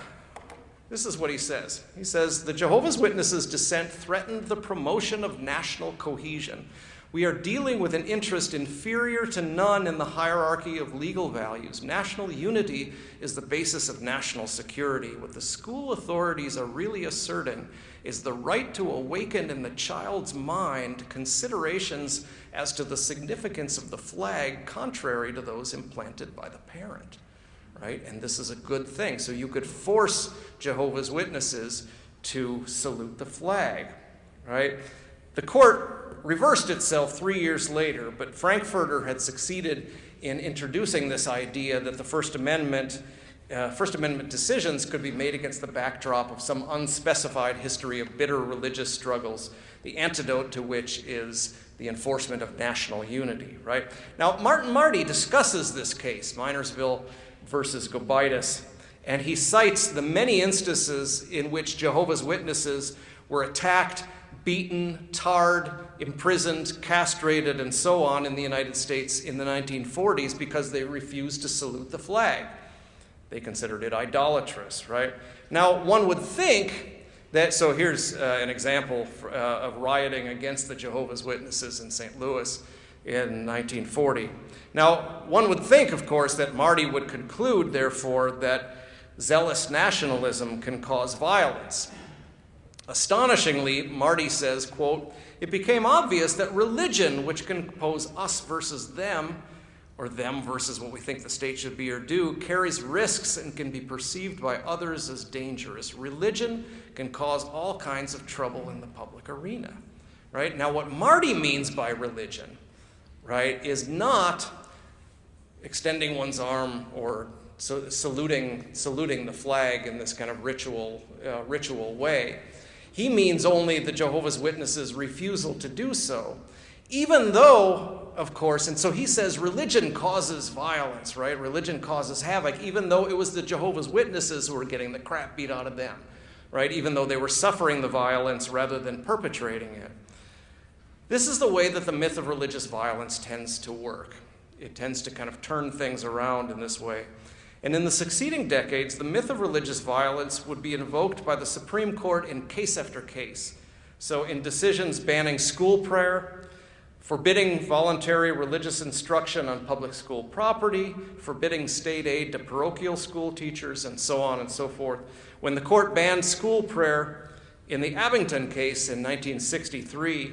This is what he says. He says, the Jehovah's Witnesses' dissent threatened the promotion of national cohesion. We are dealing with an interest inferior to none in the hierarchy of legal values. National unity is the basis of national security. What the school authorities are really asserting is the right to awaken in the child's mind considerations as to the significance of the flag contrary to those implanted by the parent, right? And this is a good thing. So you could force Jehovah's Witnesses to salute the flag, right? The court reversed itself 3 years later, but Frankfurter had succeeded in introducing this idea that the First Amendment decisions could be made against the backdrop of some unspecified history of bitter religious struggles, the antidote to which is the enforcement of national unity, right? Now, Martin Marty discusses this case, Minersville versus Gobitis, and he cites the many instances in which Jehovah's Witnesses were attacked beaten, tarred, imprisoned, castrated, and so on in the United States in the 1940s because they refused to salute the flag. They considered it idolatrous, right? Now, one would think that, so here's an example of rioting against the Jehovah's Witnesses in St. Louis in 1940. Now, one would think, of course, that Marty would conclude, therefore, that zealous nationalism can cause violence. Astonishingly, Marty says, quote, "It became obvious that religion, which can compose us versus them, or them versus what we think the state should be or do, carries risks and can be perceived by others as dangerous. Religion can cause all kinds of trouble in the public arena." Right? Now, what Marty means by religion, right, is not extending one's arm or saluting the flag in this kind of ritual way. He means only the Jehovah's Witnesses' refusal to do so. Even though, of course, and so he says religion causes violence, right? Religion causes havoc, even though it was the Jehovah's Witnesses who were getting the crap beat out of them, right? Even though they were suffering the violence rather than perpetrating it. This is the way that the myth of religious violence tends to work. It tends to kind of turn things around in this way. And in the succeeding decades, the myth of religious violence would be invoked by the Supreme Court in case after case. So in decisions banning school prayer, forbidding voluntary religious instruction on public school property, forbidding state aid to parochial school teachers, and so on and so forth. When the court banned school prayer in the Abington case in 1963,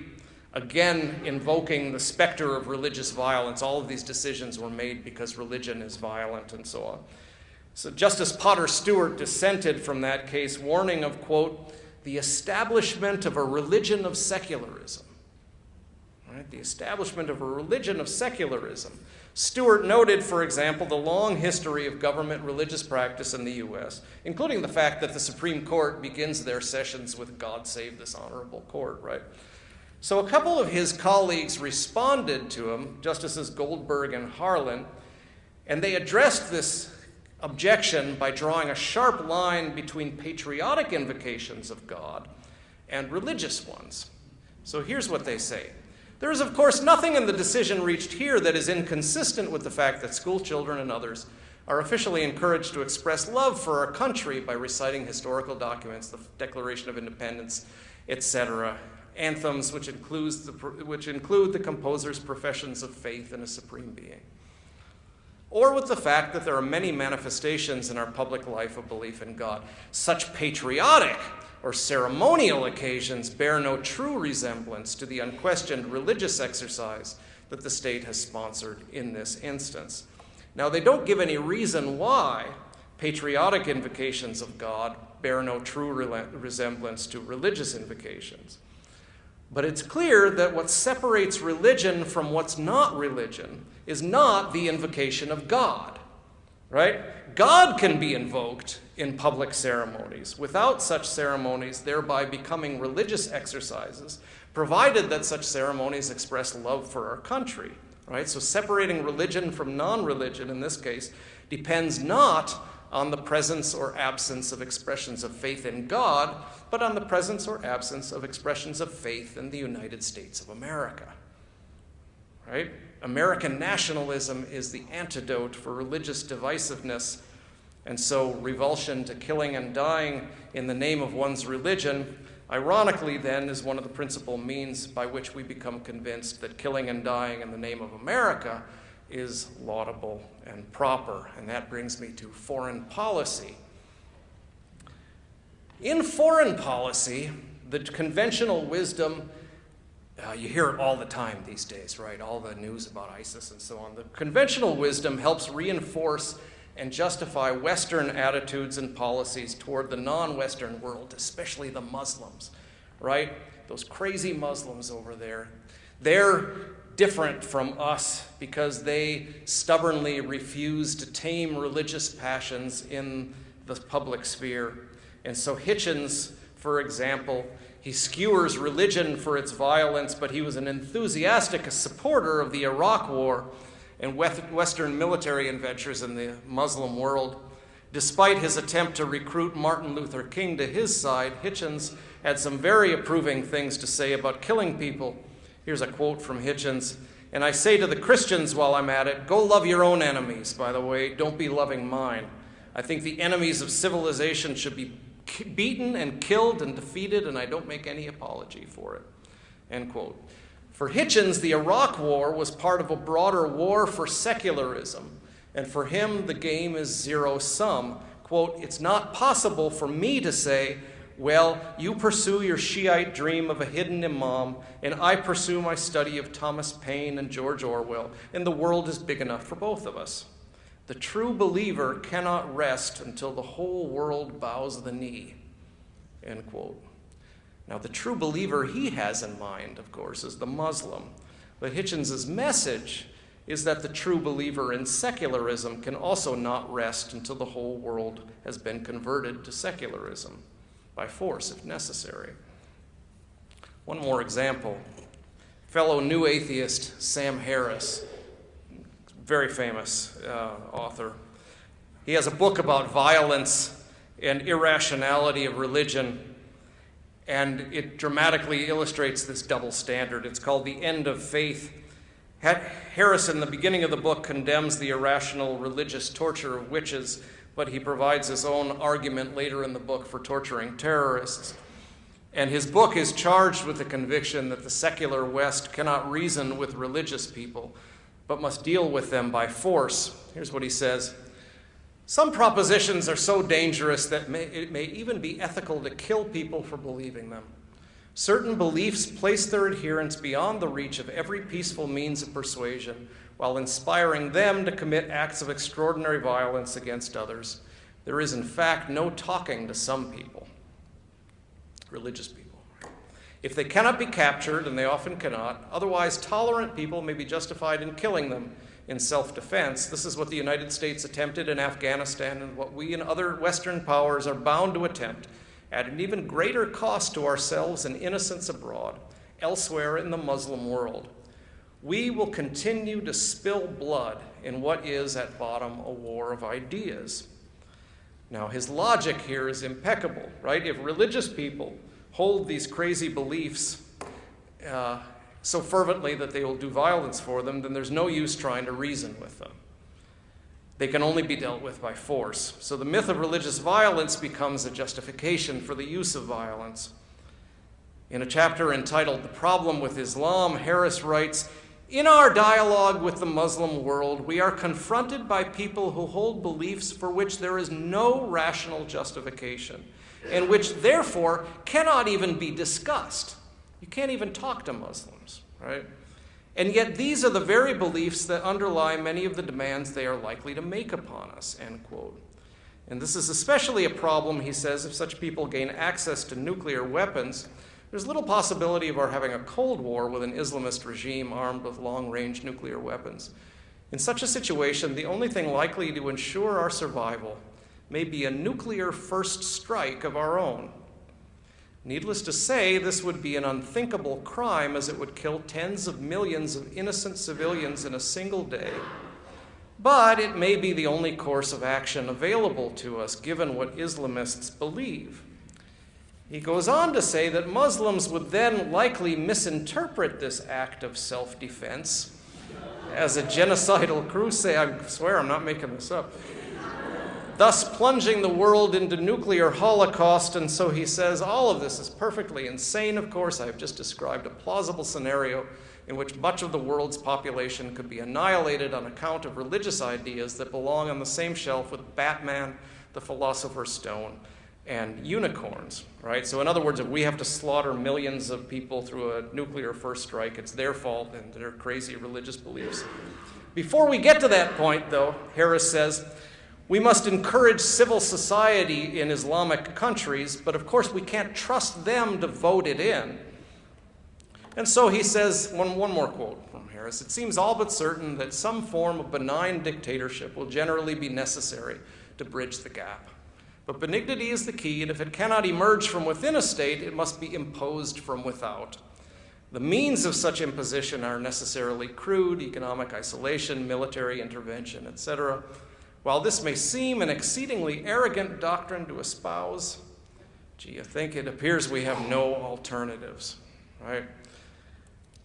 again invoking the specter of religious violence, all of these decisions were made because religion is violent and so on. So Justice Potter Stewart dissented from that case, warning of, quote, "the establishment of a religion of secularism." Right? The establishment of a religion of secularism. Stewart noted, for example, the long history of government religious practice in the U.S., including the fact that the Supreme Court begins their sessions with "God save this honorable court," right? So a couple of his colleagues responded to him, Justices Goldberg and Harlan, and they addressed this objection by drawing a sharp line between patriotic invocations of God and religious ones. So here's what they say. "There is, of course, nothing in the decision reached here that is inconsistent with the fact that school children and others are officially encouraged to express love for our country by reciting historical documents, the Declaration of Independence, etc., anthems which include the composer's professions of faith in a supreme being. Or with the fact that there are many manifestations in our public life of belief in God. Such patriotic or ceremonial occasions bear no true resemblance to the unquestioned religious exercise that the state has sponsored in this instance." Now, they don't give any reason why patriotic invocations of God bear no true resemblance to religious invocations. But it's clear that what separates religion from what's not religion is not the invocation of God, right? God can be invoked in public ceremonies without such ceremonies thereby becoming religious exercises, provided that such ceremonies express love for our country, right? So separating religion from non-religion in this case depends not on the presence or absence of expressions of faith in God, but on the presence or absence of expressions of faith in the United States of America. Right? American nationalism is the antidote for religious divisiveness, and so revulsion to killing and dying in the name of one's religion, ironically then, is one of the principal means by which we become convinced that killing and dying in the name of America is laudable and proper. And that brings me to foreign policy. In foreign policy, the conventional wisdom, you hear it all the time these days, right? All the news about ISIS and so on. The conventional wisdom helps reinforce and justify Western attitudes and policies toward the non-Western world, especially the Muslims, right? Those crazy Muslims over there. They're different from us because they stubbornly refuse to tame religious passions in the public sphere. And so Hitchens, for example, he skewers religion for its violence, but he was an enthusiastic supporter of the Iraq War and Western military adventures in the Muslim world. Despite his attempt to recruit Martin Luther King to his side, Hitchens had some very approving things to say about killing people. Here's a quote from Hitchens. "And I say to the Christians while I'm at it, go love your own enemies, by the way, don't be loving mine. I think the enemies of civilization should be beaten and killed and defeated, and I don't make any apology for it." End quote. For Hitchens, the Iraq War was part of a broader war for secularism, and for him, the game is zero-sum. Quote, "It's not possible for me to say, well, you pursue your Shiite dream of a hidden imam, and I pursue my study of Thomas Paine and George Orwell, and the world is big enough for both of us. The true believer cannot rest until the whole world bows the knee." End quote. Now, the true believer he has in mind, of course, is the Muslim. But Hitchens' message is that the true believer in secularism can also not rest until the whole world has been converted to secularism, by force if necessary. One more example. Fellow New Atheist Sam Harris, very famous author. He has a book about violence and irrationality of religion, and it dramatically illustrates this double standard. It's called The End of Faith. Harris, in the beginning of the book, condemns the irrational religious torture of witches, but he provides his own argument later in the book for torturing terrorists. And his book is charged with the conviction that the secular West cannot reason with religious people, but must deal with them by force. Here's what he says. "Some propositions are so dangerous that it may even be ethical to kill people for believing them. Certain beliefs place their adherents beyond the reach of every peaceful means of persuasion, while inspiring them to commit acts of extraordinary violence against others. There is, in fact, no talking to some people," religious people. "If they cannot be captured, and they often cannot, otherwise tolerant people may be justified in killing them in self-defense. This is what the United States attempted in Afghanistan and what we and other Western powers are bound to attempt at an even greater cost to ourselves and innocents abroad, elsewhere in the Muslim world. We will continue to spill blood in what is, at bottom, a war of ideas." Now, his logic here is impeccable, right? If religious people hold these crazy beliefs so fervently that they will do violence for them, then there's no use trying to reason with them. They can only be dealt with by force. So the myth of religious violence becomes a justification for the use of violence. In a chapter entitled "The Problem with Islam," Harris writes, "In our dialogue with the Muslim world, we are confronted by people who hold beliefs for which there is no rational justification, and which therefore cannot even be discussed." You can't even talk to Muslims, right? "And yet these are the very beliefs that underlie many of the demands they are likely to make upon us," end quote. And this is especially a problem, he says, if such people gain access to nuclear weapons. There's little possibility of our having a Cold War with an Islamist regime armed with long-range nuclear weapons. In such a situation, the only thing likely to ensure our survival may be a nuclear first strike of our own. Needless to say, this would be an unthinkable crime, as it would kill tens of millions of innocent civilians in a single day. But it may be the only course of action available to us, given what Islamists believe. He goes on to say that Muslims would then likely misinterpret this act of self-defense as a genocidal crusade. I swear I'm not making this up. Thus plunging the world into nuclear holocaust. And so he says, all of this is perfectly insane, of course. I have just described a plausible scenario in which much of the world's population could be annihilated on account of religious ideas that belong on the same shelf with Batman, the Philosopher's Stone, and unicorns, right? So in other words, if we have to slaughter millions of people through a nuclear first strike, it's their fault and their crazy religious beliefs. Before we get to that point, though, Harris says, we must encourage civil society in Islamic countries, but of course we can't trust them to vote it in. And so he says, one more quote from Harris, "It seems all but certain that some form of benign dictatorship will generally be necessary to bridge the gap. But benignity is the key, and if it cannot emerge from within a state, it must be imposed from without. The means of such imposition are necessarily crude: economic isolation, military intervention, etc. While this may seem an exceedingly arrogant doctrine to espouse, gee, I think it appears we have no alternatives, right?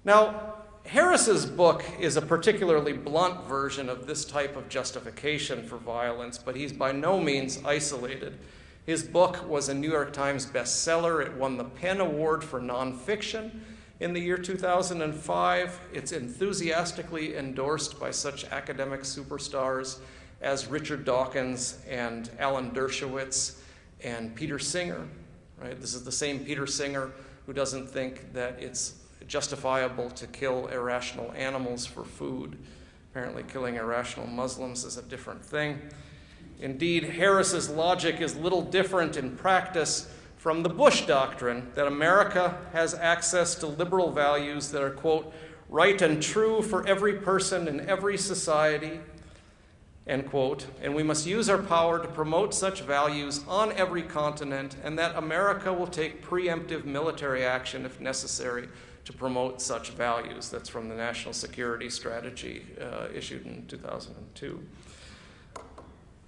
Now, Harris's book is a particularly blunt version of this type of justification for violence, but he's by no means isolated. His book was a New York Times bestseller. It won the Penn Award for Nonfiction in the year 2005. It's enthusiastically endorsed by such academic superstars as Richard Dawkins and Alan Dershowitz and Peter Singer. Right? This is the same Peter Singer who doesn't think that it's justifiable to kill irrational animals for food. Apparently killing irrational Muslims is a different thing. Indeed, Harris's logic is little different in practice from the Bush doctrine that America has access to liberal values that are, quote, right and true for every person in every society, end quote, and we must use our power to promote such values on every continent, and that America will take preemptive military action if necessary to promote such values. That's from the National Security Strategy issued in 2002.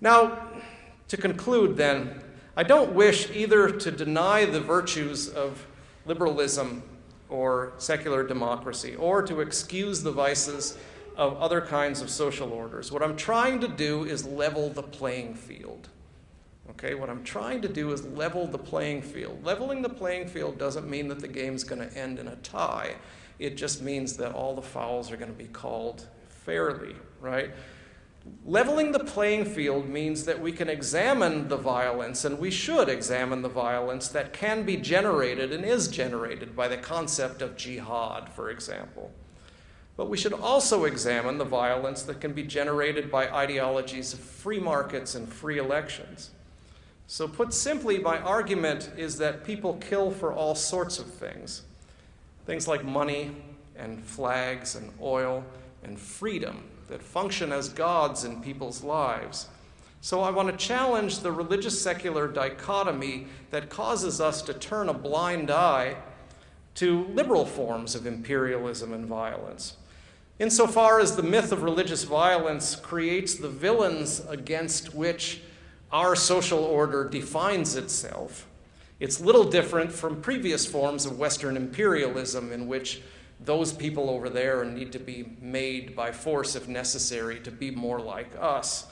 Now, to conclude then, I don't wish either to deny the virtues of liberalism or secular democracy, or to excuse the vices of other kinds of social orders. What I'm trying to do is level the playing field. Okay, what I'm trying to do is level the playing field. Leveling the playing field doesn't mean that the game's going to end in a tie. It just means that all the fouls are going to be called fairly, right? Leveling the playing field means that we can examine the violence, and we should examine the violence that can be generated and is generated by the concept of jihad, for example. But we should also examine the violence that can be generated by ideologies of free markets and free elections. So put simply, my argument is that people kill for all sorts of things. Things like money and flags and oil and freedom that function as gods in people's lives. So I want to challenge the religious-secular dichotomy that causes us to turn a blind eye to liberal forms of imperialism and violence. Insofar as the myth of religious violence creates the villains against which our social order defines itself, it's little different from previous forms of Western imperialism in which those people over there need to be made by force if necessary to be more like us.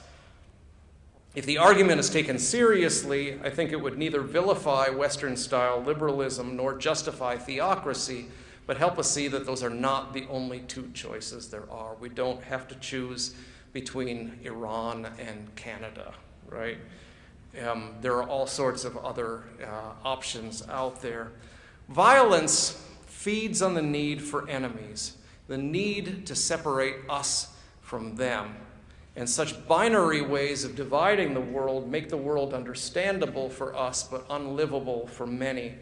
If the argument is taken seriously, I think it would neither vilify Western-style liberalism nor justify theocracy, but help us see that those are not the only two choices there are. We don't have to choose between Iran and Canada, right? There are all sorts of other options out there. Violence feeds on the need for enemies, the need to separate us from them. And such binary ways of dividing the world make the world understandable for us, but unlivable for many.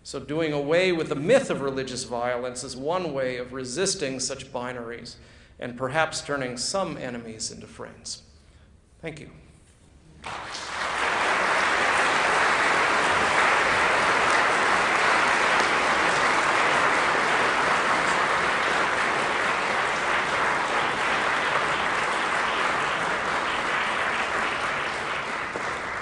So doing away with the myth of religious violence is one way of resisting such binaries and perhaps turning some enemies into friends. Thank you.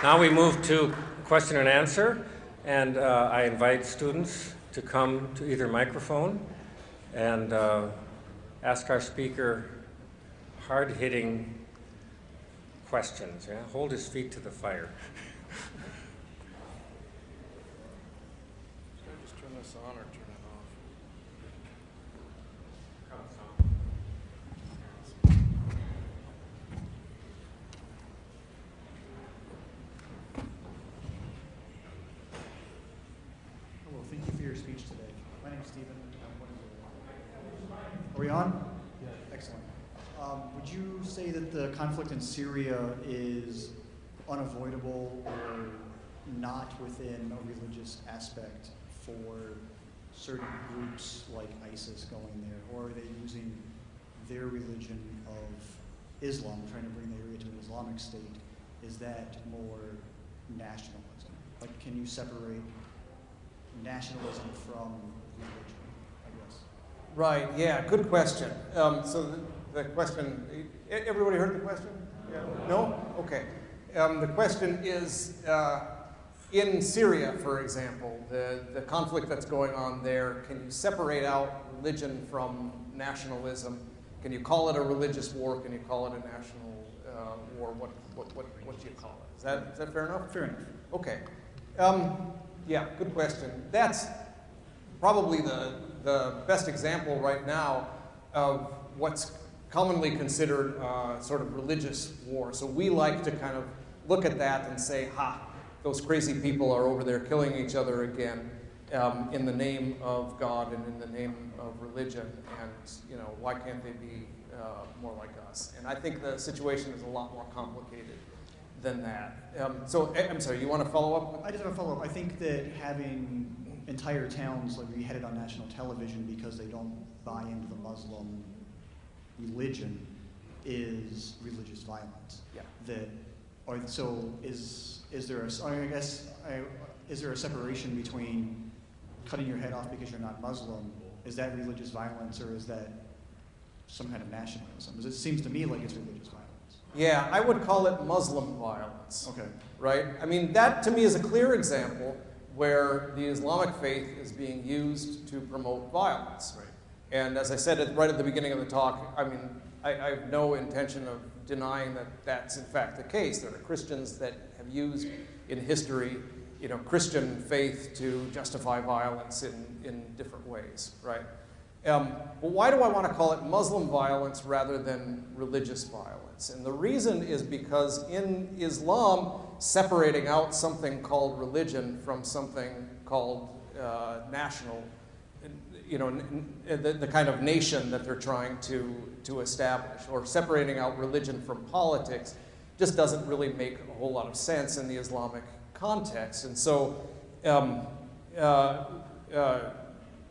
Now we move to question and answer, and I invite students to come to either microphone and ask our speaker hard-hitting questions. Yeah? Hold his feet to the fire. Should I just turn this on or turn it off? Hello, thank you for your speech today. My name is Stephen. Are we on? Yeah. Excellent. Would you say that the conflict in Syria is unavoidable or not within a religious aspect for certain groups like ISIS going there? Or are they using their religion of Islam, trying to bring the area to an Islamic state? Is that more nationalism? Like, can you separate nationalism from religion, I guess? Right, yeah, good question. So the question, everybody heard the question? Yeah. No? Okay. The question is, in Syria, for example, the conflict that's going on there, can you separate out religion from nationalism? Can you call it a religious war? Can you call it a national war? What do you call it? Is that fair enough? Fair enough. Okay. Yeah, good question. That's probably the best example right now of what's commonly considered sort of religious war. So we like to kind of look at that and say, ha, those crazy people are over there killing each other again in the name of God and in the name of religion, and why can't they be more like us? And I think the situation is a lot more complicated than that. So I'm sorry, you want to follow up? I just have a follow-up. I think that having entire towns like beheaded on national television because they don't buy into the Muslim religion is religious violence. Yeah. So is there a separation between cutting your head off because you're not Muslim? Is that religious violence, or is that some kind of nationalism? Because it seems to me like it's religious violence. Yeah, I would call it Muslim violence. Okay. Right? I mean, that to me is a clear example where the Islamic faith is being used to promote violence. Right. And as I said right at the beginning of the talk, I mean, I have no intention of denying that that's in fact the case. There are Christians that have used in history, Christian faith to justify violence in different ways, right? But why do I want to call it Muslim violence rather than religious violence? And the reason is because in Islam, separating out something called religion from something called national, the kind of nation that they're trying to establish, or separating out religion from politics, just doesn't really make a whole lot of sense in the Islamic context. And so John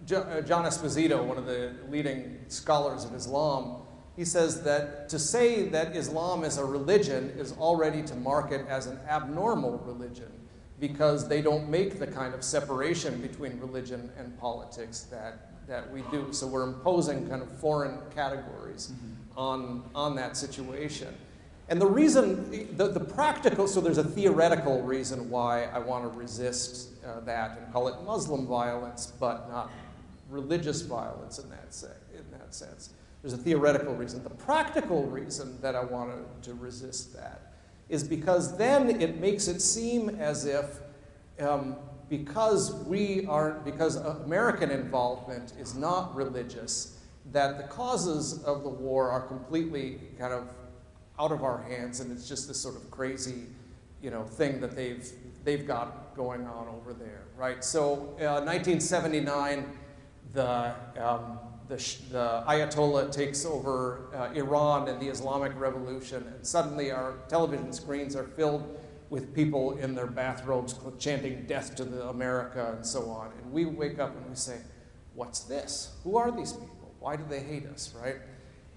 Esposito, one of the leading scholars of Islam, he says that to say that Islam is a religion is already to mark it as an abnormal religion, because they don't make the kind of separation between religion and politics that we do. So we're imposing kind of foreign categories on that situation. And the reason, the practical, so there's a theoretical reason why I want to resist that and call it Muslim violence, but not religious violence in that sense. There's a theoretical reason. The practical reason that I wanted to resist that is because then it makes it seem as if because American involvement is not religious, that the causes of the war are completely kind of out of our hands, and it's just this sort of crazy, thing that they've got going on over there, right? So, 1979, the Ayatollah takes over Iran and the Islamic Revolution, and suddenly our television screens are filled with people in their bathrobes chanting "Death to the America" and so on. And we wake up and we say, "What's this? Who are these people? Why do they hate us?" Right?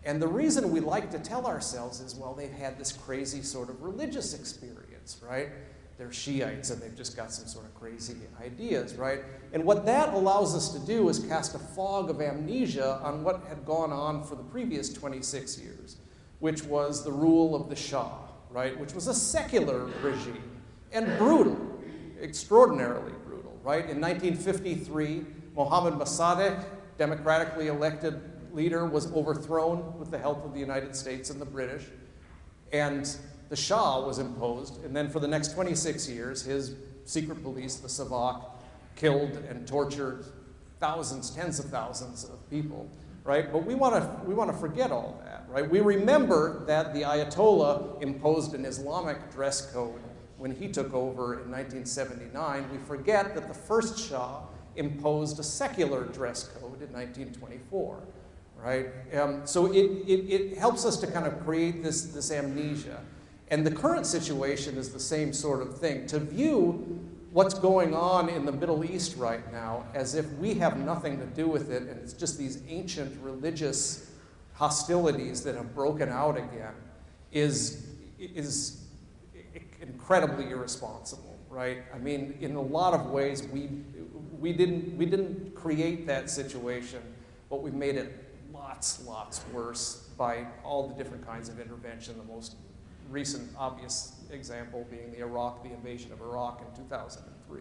And the reason we like to tell ourselves is, well, they've had this crazy sort of religious experience, right? They're Shiites and they've just got some sort of crazy ideas, right? And what that allows us to do is cast a fog of amnesia on what had gone on for the previous 26 years, which was the rule of the Shah, right? Which was a secular regime and brutal, extraordinarily brutal, right? In 1953, Mohammad Mossadegh, democratically elected leader, was overthrown with the help of the United States and the British, and the Shah was imposed, and then for the next 26 years, his secret police, the Savak, killed and tortured thousands, tens of thousands of people, right? But we want to forget all that, right? We remember that the Ayatollah imposed an Islamic dress code when he took over in 1979. We forget that the first Shah imposed a secular dress code in 1924. Right? So it helps us to kind of create this amnesia. And the current situation is the same sort of thing. To view what's going on in the Middle East right now as if we have nothing to do with it, and it's just these ancient religious hostilities that have broken out again, is incredibly irresponsible, right? I mean, in a lot of ways, we didn't create that situation, but we made it lots worse by all the different kinds of intervention, the most recent obvious example being the invasion of Iraq in 2003.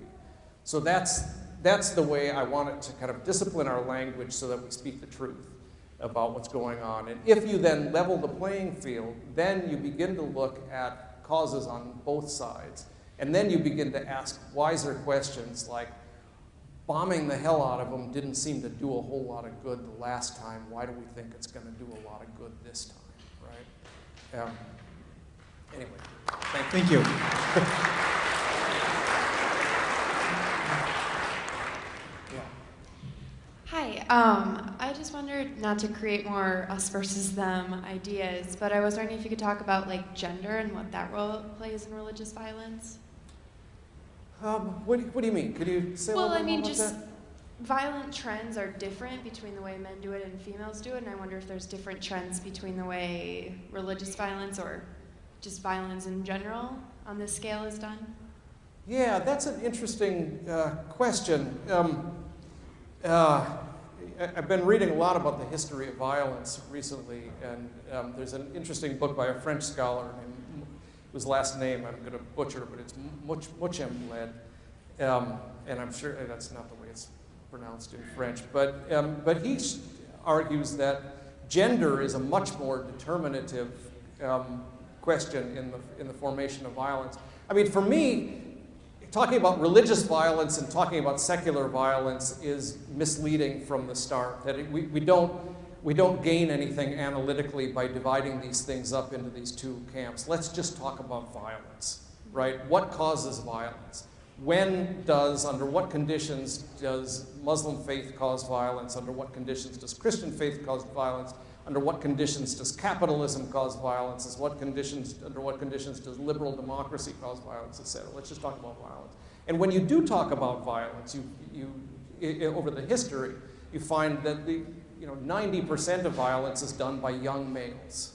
So that's the way I want it to kind of discipline our language so that we speak the truth about what's going on. And if you then level the playing field, then you begin to look at causes on both sides. And then you begin to ask wiser questions like, bombing the hell out of them didn't seem to do a whole lot of good the last time. Why do we think it's going to do a lot of good this time, right? Anyway, thank you. Hi, I just wondered, not to create more us versus them ideas, but I was wondering if you could talk about like gender and what that role plays in religious violence. What do you mean? Could you say a little bit more about just that? violent trends are different between the way men do it and females do it, and I wonder if there's different trends between the way religious violence or just violence in general on this scale is done. Yeah, that's an interesting question. I've been reading a lot about the history of violence recently, and there's an interesting book by a French scholar named, whose last name I'm going to butcher, but it's Muchemled, and I'm sure that's not the way it's pronounced in French, but he argues that gender is a much more determinative question in the formation of violence. I mean, for me, talking about religious violence and talking about secular violence is misleading from the start. That we don't gain anything analytically by dividing these things up into these two camps. Let's just talk about violence, right? What causes violence? Under what conditions does Muslim faith cause violence? Under what conditions does Christian faith cause violence? Under what conditions does capitalism cause violence? Under what conditions does liberal democracy cause violence, etc.? Let's just talk about violence. And when you do talk about violence, over the history, you find that 90% of violence is done by young males,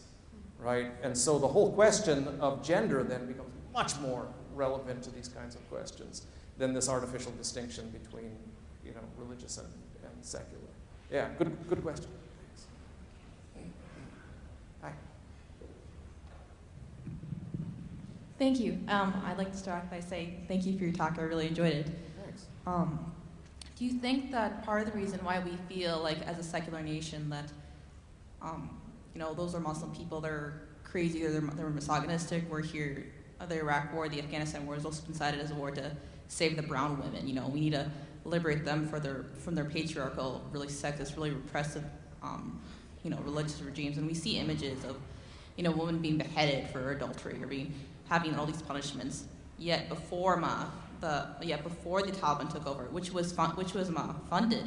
right? And so the whole question of gender then becomes much more relevant to these kinds of questions than this artificial distinction between religious and secular. Yeah, good question. Thank you. I'd like to start by saying thank you for your talk. I really enjoyed it. Thanks. Do you think that part of the reason why we feel like as a secular nation that, those are Muslim people, they're crazy or they're misogynistic, we're here, the Iraq War, the Afghanistan War has also been cited as a war to save the brown women. We need to liberate them from their patriarchal, really sexist, really repressive, religious regimes. And we see images of, women being beheaded for adultery or having all these punishments. Yet before the Taliban took over, which was funded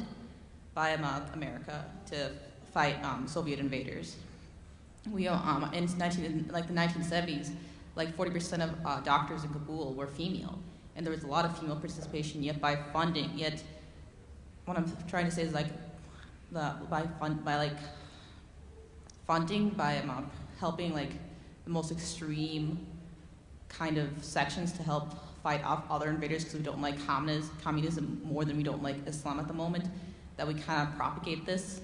by America to fight Soviet invaders, we in the 1970s, like 40% of doctors in Kabul were female, and there was a lot of female participation. Yet by funding, what I'm trying to say is helping like the most extreme kind of sections to help fight off other invaders because we don't like communism more than we don't like Islam at the moment, that we kind of propagate this,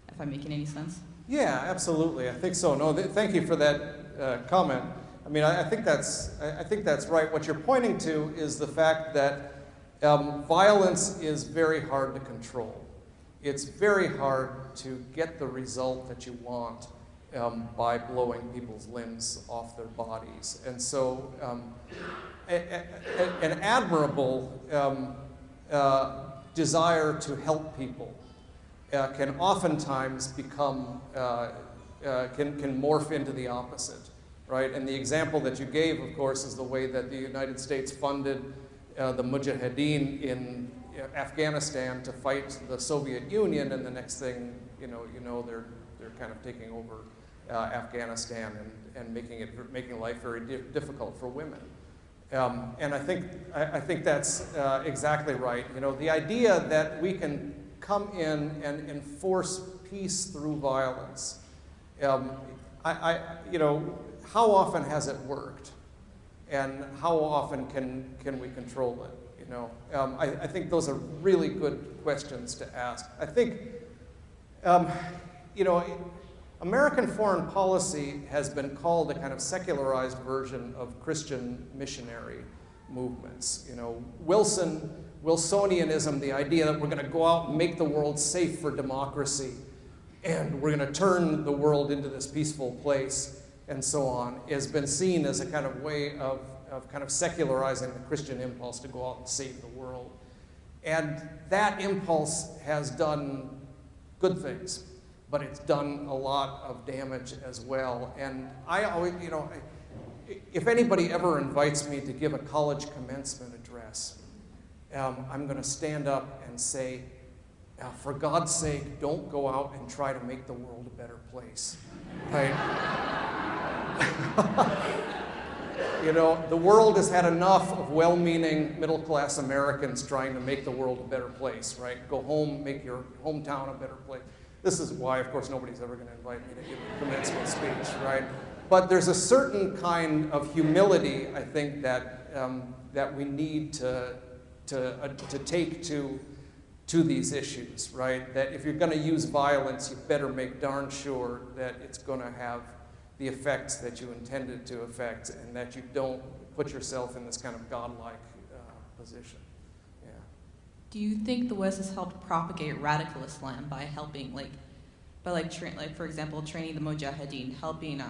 if I'm making any sense. Yeah, absolutely. I think so. No, thank you for that comment. I mean, I think that's right. What you're pointing to is the fact that violence is very hard to control. It's very hard to get the result that you want by blowing people's limbs off their bodies. And so an admirable desire to help people can oftentimes become, can morph into the opposite, right? And the example that you gave, of course, is the way that the United States funded the Mujahideen in Afghanistan to fight the Soviet Union, and the next thing they're kind of taking over Afghanistan and making life very difficult for women. And I think that's exactly right. The idea that we can come in and enforce peace through violence. How often has it worked, and how often can we control it? I think those are really good questions to ask. I think, American foreign policy has been called a kind of secularized version of Christian missionary movements. You know, Wilsonianism, the idea that we're going to go out and make the world safe for democracy, and we're going to turn the world into this peaceful place, and so on, has been seen as a kind of way of kind of secularizing the Christian impulse to go out and save the world. And that impulse has done good things, but it's done a lot of damage as well. And I always, you know, if anybody ever invites me to give a college commencement address, I'm going to stand up and say, for God's sake, don't go out and try to make the world a better place. Right? You know, the world has had enough of well-meaning middle-class Americans trying to make the world a better place, right? Go home, make your hometown a better place. This is why, of course, nobody's ever going to invite me to give a commencement speech, right? But there's a certain kind of humility, I think, that that we need to take to these issues, right? That if you're going to use violence, you better make darn sure that it's going to have the effects that you intended to affect, and that you don't put yourself in this kind of godlike position. Yeah. Do you think the West has helped propagate radical Islam by helping, for example, training the Mujahideen, helping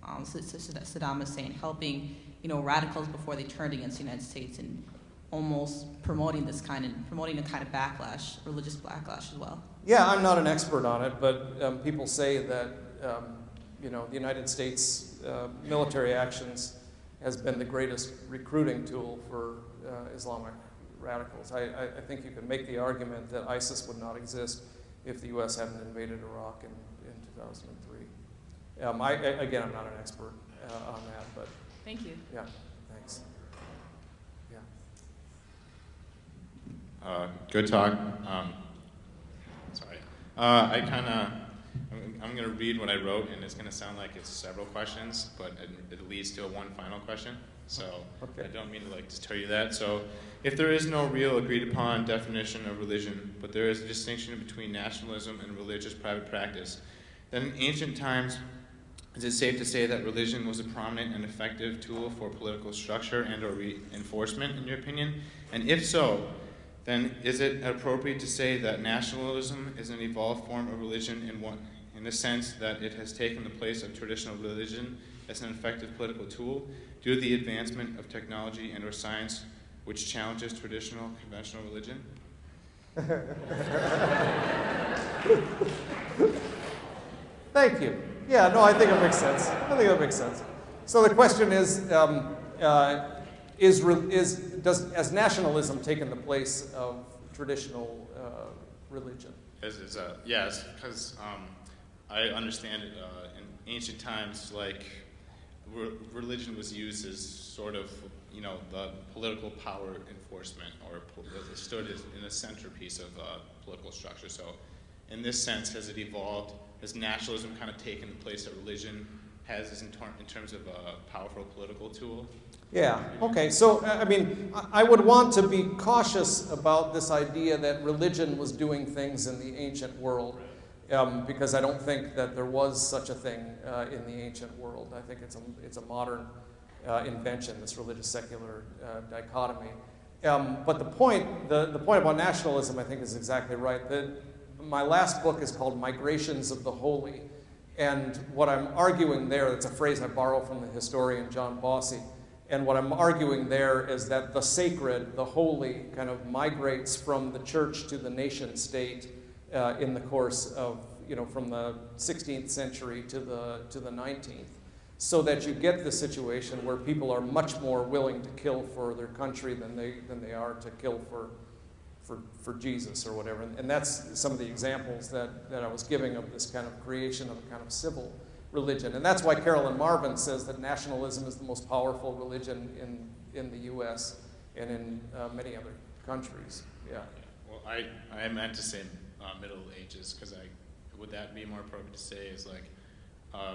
Saddam Hussein, helping, you know, radicals before they turned against the United States, and almost promoting a kind of backlash, religious backlash as well? Yeah, I'm not an expert on it, but people say that you know, the United States military actions has been the greatest recruiting tool for Islamic radicals. I think you can make the argument that ISIS would not exist if the U.S. hadn't invaded Iraq in 2003. Again, I'm not an expert on that, but... Thank you. Yeah, thanks. Yeah. Good talk. I'm going to read what I wrote, and it's going to sound like it's several questions, but it leads to one final question. So okay. I don't mean to just tell you that. So if there is no real agreed upon definition of religion, but there is a distinction between nationalism and religious private practice, then in ancient times, is it safe to say that religion was a prominent and effective tool for political structure and or reinforcement, in your opinion? And if so, then is it appropriate to say that nationalism is an evolved form of religion in the sense that it has taken the place of traditional religion as an effective political tool due to the advancement of technology and or science which challenges traditional conventional religion? Thank you. Yeah, no, I think it makes sense. I think that makes sense. So the question is, has nationalism taken the place of traditional religion? Yes, because I understand it, in ancient times, religion was used as sort of, you know, the political power enforcement, or it stood in a centerpiece of political structure. So in this sense, has it evolved? Has nationalism kind of taken the place that religion has in terms of a powerful political tool? Yeah, okay. So, I mean, I would want to be cautious about this idea that religion was doing things in the ancient world, because I don't think that there was such a thing in the ancient world. I think it's a modern invention, this religious-secular dichotomy. But the point about nationalism, I think, is exactly right. My last book is called Migrations of the Holy, and what I'm arguing there, it's a phrase I borrow from the historian John Bossy, and what I'm arguing there is that the sacred, the holy, kind of migrates from the church to the nation state in the course of, you know, from the 16th century to the 19th, so that you get the situation where people are much more willing to kill for their country than they are to kill for Jesus or whatever. And that's some of the examples that I was giving of this kind of creation of a kind of civil religion. And that's why Carolyn Marvin says that nationalism is the most powerful religion in the U.S. and in many other countries. Yeah. Well, I meant to say Middle Ages, because would that be more appropriate to say is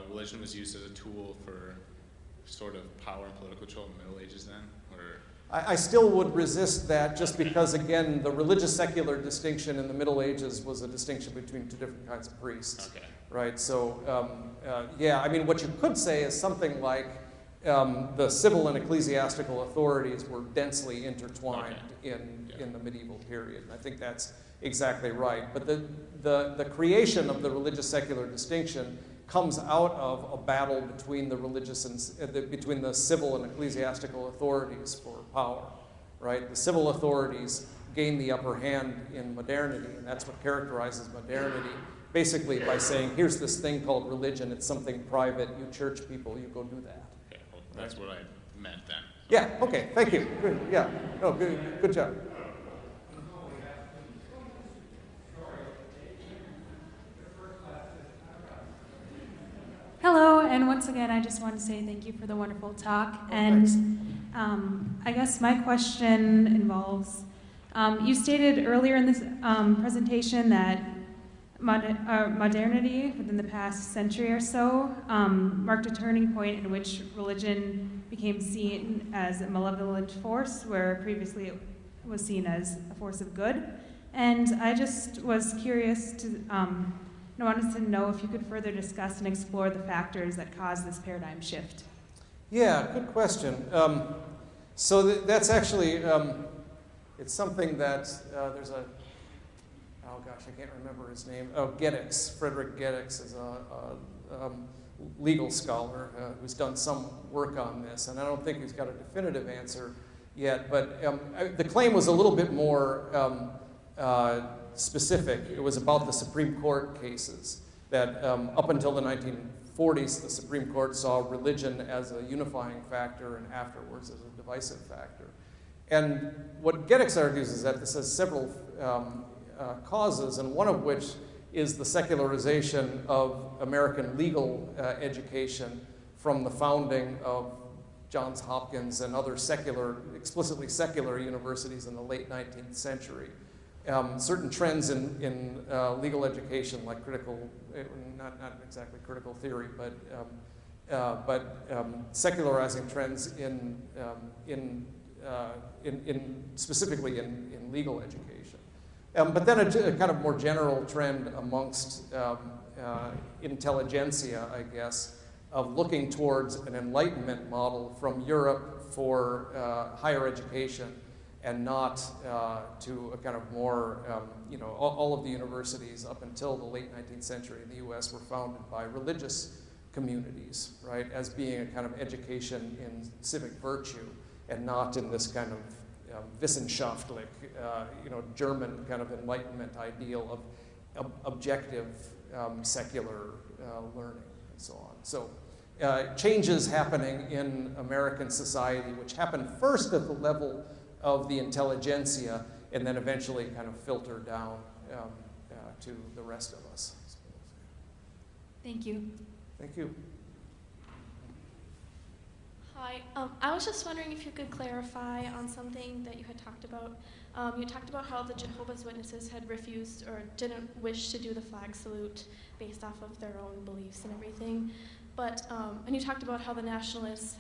religion was used as a tool for sort of power and political control in the Middle Ages then? Or I still would resist that, just because, again, the religious-secular distinction in the Middle Ages was a distinction between two different kinds of priests. Okay. right? So, yeah, I mean, what you could say is something like the civil and ecclesiastical authorities were densely intertwined in the medieval period. And I think that's exactly right. But the creation of the religious-secular distinction comes out of a battle between the religious and between the civil and ecclesiastical authorities for power, right? The civil authorities gain the upper hand in modernity, and that's what characterizes modernity, basically by saying, here's this thing called religion, it's something private, you church people, you go do that. Okay, well, that's what I meant then. Yeah, okay, thank you. Good, yeah, no, good job. Hello, and once again, I just want to say thank you for the wonderful talk. And I guess my question involves, you stated earlier in this presentation that modernity within the past century or so marked a turning point in which religion became seen as a malevolent force, where previously it was seen as a force of good. And I just was curious to, I wanted to know if you could further discuss and explore the factors that caused this paradigm shift. Yeah, good question. So that's actually, it's something that there's a, oh gosh, I can't remember his name. Oh, Geddix, Frederick Geddix is a legal scholar who's done some work on this, and I don't think he's got a definitive answer yet, but the claim was a little bit more specific. It was about the Supreme Court cases that up until the 1940s, the Supreme Court saw religion as a unifying factor and afterwards as a divisive factor. And what Geddix argues is that this has several causes, and one of which is the secularization of American legal education from the founding of Johns Hopkins and other explicitly secular universities in the late 19th century. Certain trends in legal education, like not exactly critical theory, but secularizing trends specifically in legal education. But then a kind of more general trend amongst intelligentsia, I guess, of looking towards an Enlightenment model from Europe for higher education, and not to a kind of more, all of the universities up until the late 19th century in the U.S. were founded by religious communities, right, as being a kind of education in civic virtue, and not in this kind of wissenschaftlich, German kind of Enlightenment ideal of objective secular learning and so on. So changes happening in American society, which happened first at the level of the intelligentsia, and then eventually kind of filter down to the rest of us. Thank you. Thank you. Hi, I was just wondering if you could clarify on something that you had talked about. You talked about how the Jehovah's Witnesses had refused or didn't wish to do the flag salute based off of their own beliefs and everything. But, and you talked about how the nationalists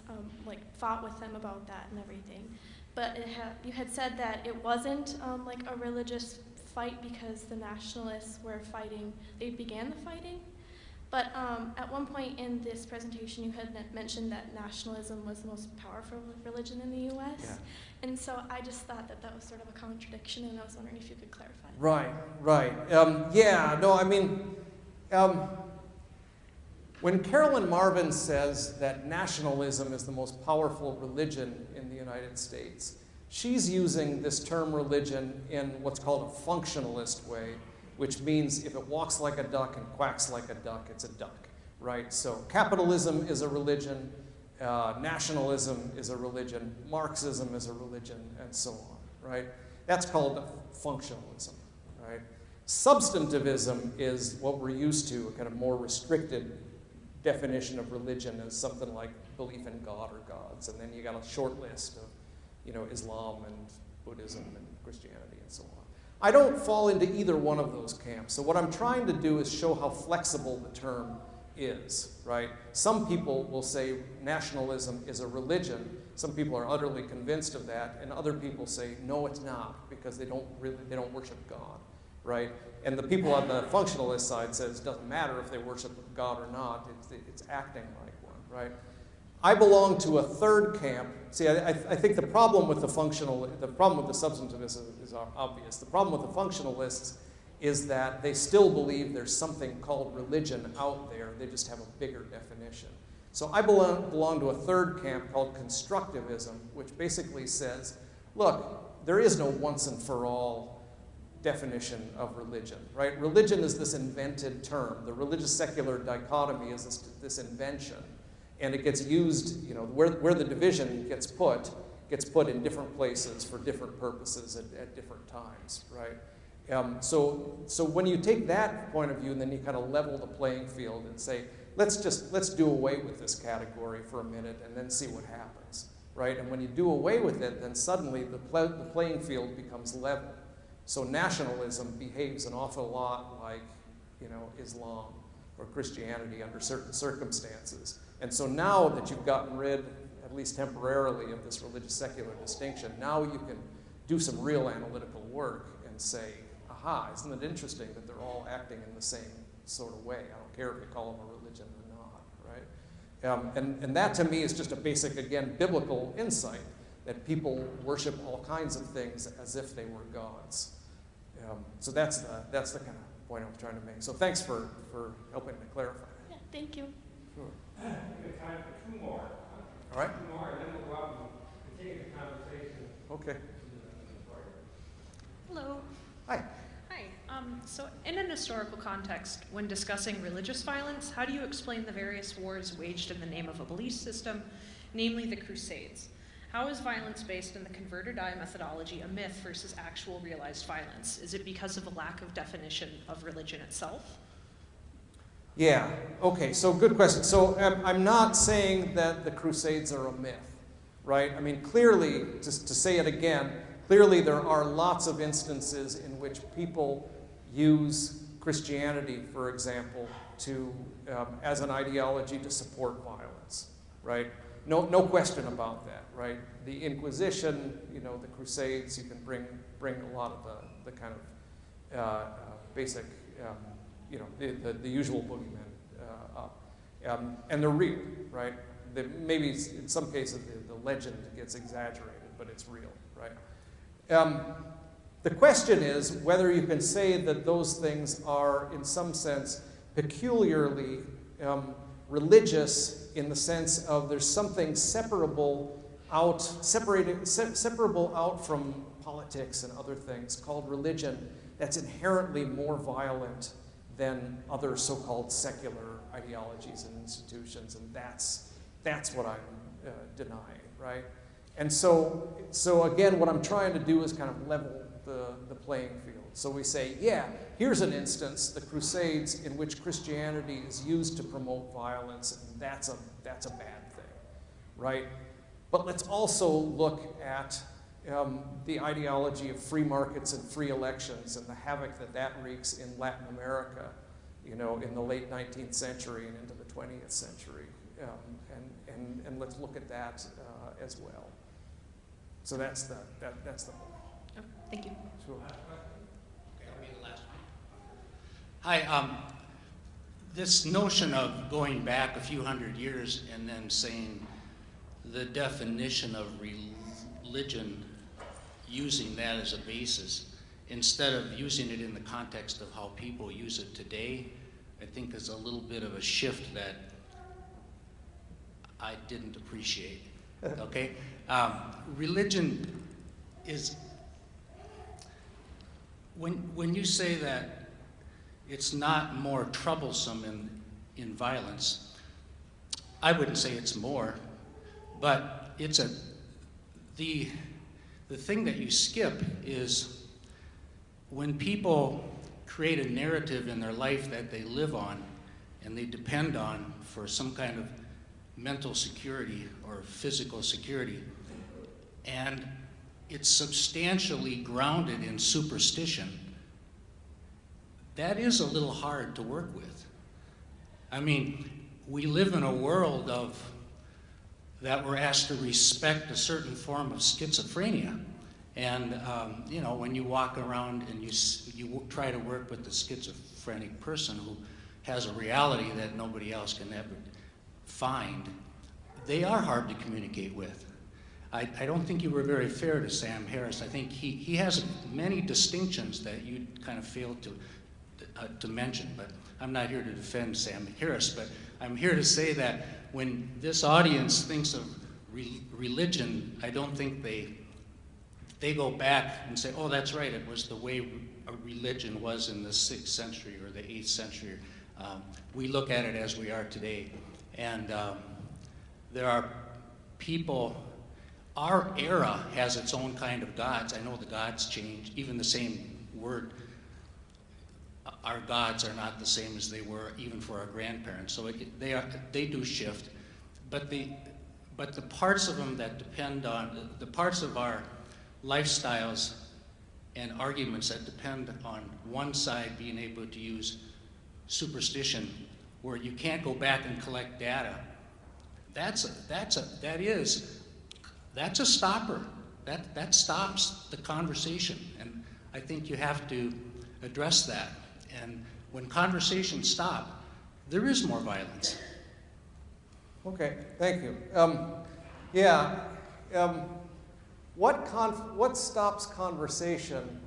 fought with them about that and everything. But you had said that it wasn't like a religious fight because the nationalists were fighting, they began the fighting. But at one point in this presentation, you had mentioned that nationalism was the most powerful religion in the U.S. Yeah. And so I just thought that that was sort of a contradiction, and I was wondering if you could clarify. Right. Yeah, no, I mean, when Carolyn Marvin says that nationalism is the most powerful religion in the United States, she's using this term religion in what's called a functionalist way, which means if it walks like a duck and quacks like a duck, it's a duck, right? So capitalism is a religion, nationalism is a religion, Marxism is a religion, and so on, right? That's called functionalism, right? Substantivism is what we're used to, a kind of more restricted definition of religion as something like belief in God or gods, and then you got a short list of, Islam and Buddhism and Christianity and so on. I don't fall into either one of those camps. So what I'm trying to do is show how flexible the term is, right? Some people will say nationalism is a religion. Some people are utterly convinced of that, and other people say, no, it's not, because they don't worship God. right? And the people on the functionalist side says it doesn't matter if they worship God or not, it's acting like one, right? I belong to a third camp. See, I think the problem with the problem with the substantivists is obvious. The problem with the functionalists is that they still believe there's something called religion out there. They just have a bigger definition. So I belong to a third camp called constructivism, which basically says, look, there is no once and for all definition of religion, right? Religion is this invented term. The religious-secular dichotomy is this invention. And it gets used, you know, where the division gets put in different places for different purposes at different times, right? So when you take that point of view and then you kind of level the playing field and say, let's do away with this category for a minute and then see what happens, right? And when you do away with it, then suddenly the playing field becomes level. So nationalism behaves an awful lot like, you know, Islam or Christianity under certain circumstances. And so now that you've gotten rid, at least temporarily, of this religious secular distinction, now you can do some real analytical work and say, aha, isn't it interesting that they're all acting in the same sort of way? I don't care if you call them a religion or not, right? And that to me is just a basic, again, biblical insight, that people worship all kinds of things as if they were gods. So that's the kind of point I'm trying to make. So thanks for helping to clarify. Yeah, thank you. Sure. We have time for two more. All right. Two more, and then we'll go out and continue the conversation. Okay. Hello. Hi. Hi. So in an historical context, when discussing religious violence, how do you explain the various wars waged in the name of a belief system, namely the Crusades? How is violence based in the convert or die methodology a myth versus actual realized violence? Is it because of a lack of definition of religion itself? Yeah, okay, so good question. So I'm not saying that the Crusades are a myth, right? I mean, clearly, just to say it again, clearly there are lots of instances in which people use Christianity, for example, as an ideology to support violence, right? No question about that, right? The Inquisition, you know, the Crusades, you can bring a lot of the kind of basic, you know, the usual boogeymen up. And they're real, right? Maybe in some cases the legend gets exaggerated, but it's real, right? The question is whether you can say that those things are, in some sense, peculiarly religious in the sense of there's something separable out from politics and other things called religion that's inherently more violent than other so-called secular ideologies and institutions, and that's what I'm denying, right? And so again, what I'm trying to do is kind of level the playing field. So we say, yeah, here's an instance, the Crusades, in which Christianity is used to promote violence, and that's a bad thing, right? But let's also look at the ideology of free markets and free elections and the havoc that wreaks in Latin America, you know, in the late 19th century and into the 20th century. And let's look at that as well. So that's the point. Oh, thank you. Sure. Okay, I'll be the last one. Hi. This notion of going back a few hundred years and then saying the definition of religion, using that as a basis, instead of using it in the context of how people use it today, I think is a little bit of a shift that I didn't appreciate, okay? Religion is, when you say that it's not more troublesome in violence, I wouldn't say it's more, but it's the thing that you skip is when people create a narrative in their life that they live on and they depend on for some kind of mental security or physical security, and it's substantially grounded in superstition, that is a little hard to work with. I mean, we live in a world that we're asked to respect a certain form of schizophrenia, And you know, when you walk around and you try to work with the schizophrenic person who has a reality that nobody else can ever find, they are hard to communicate with. I don't think you were very fair to Sam Harris. I think he has many distinctions that you kind of failed to mention, but I'm not here to defend Sam Harris, but I'm here to say that when this audience thinks of religion, I don't think they go back and say, oh, that's right, it was the way a religion was in the 6th century or the 8th century. We look at it as we are today. And there are people, our era has its own kind of gods. I know the gods change, even the same word. Our gods are not the same as they were even for our grandparents. So they do shift. But the parts of them that depend on, the parts of our lifestyles and arguments that depend on one side being able to use superstition, where you can't go back and collect data, that's a stopper. That stops the conversation, and I think you have to address that. And when conversations stop, there is more violence. Okay, thank you. What stops conversation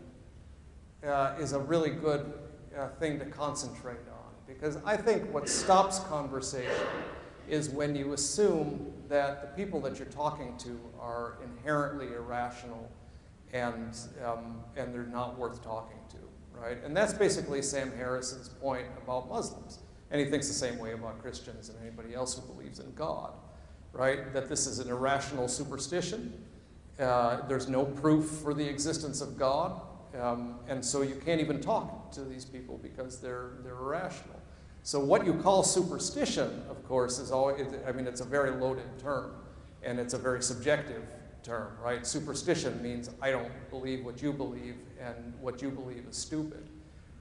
is a really good thing to concentrate on, because I think what stops conversation is when you assume that the people that you're talking to are inherently irrational and they're not worth talking to, right? And that's basically Sam Harris's point about Muslims. And he thinks the same way about Christians and anybody else who believes in God, right? That this is an irrational superstition. There's no proof for the existence of God. And so you can't even talk to these people because they're irrational. So what you call superstition, of course, is always, I mean, it's a very loaded term, and it's a very subjective term, right? Superstition means I don't believe what you believe, and what you believe is stupid,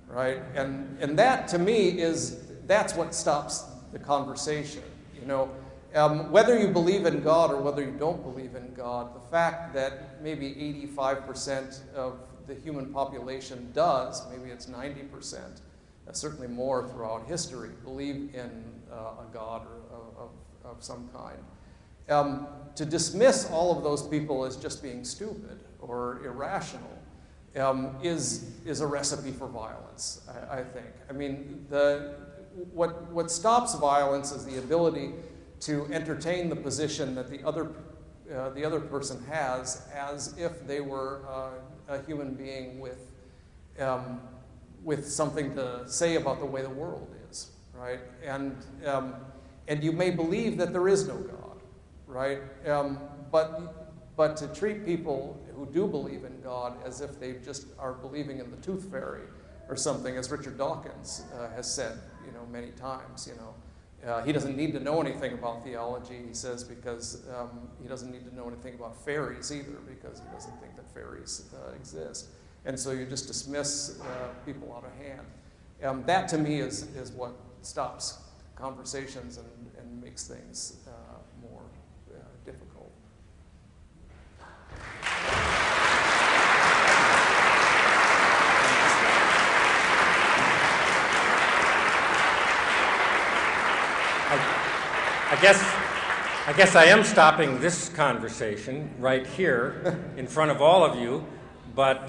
right? And that, to me, that's what stops the conversation, you know? Whether you believe in God or whether you don't believe in God, the fact that maybe 85% of the human population does, maybe it's 90%, certainly more throughout history, believe in a God or of some kind. To dismiss all of those people as just being stupid or irrational is a recipe for violence, I think. I mean, what stops violence is the ability to entertain the position that the other person has as if they were a human being with something to say about the way the world is, right? And you may believe that there is no God, right? But to treat people who do believe in God as if they just are believing in the tooth fairy or something, as Richard Dawkins has said, you know, many times, you know. He doesn't need to know anything about theology, he says, because he doesn't need to know anything about fairies either, because he doesn't think that fairies exist. And so you just dismiss people out of hand. That, to me, is what stops conversations and makes things more difficult. I guess I am stopping this conversation right here in front of all of you, but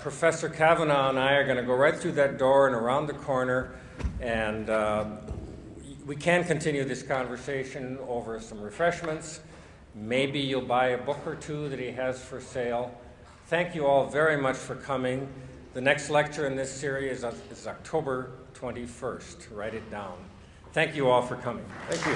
Professor Cavanaugh and I are going to go right through that door and around the corner, and we can continue this conversation over some refreshments. Maybe you'll buy a book or two that he has for sale. Thank you all very much for coming. The next lecture in this series is October 21st. Write it down. Thank you all for coming. Thank you.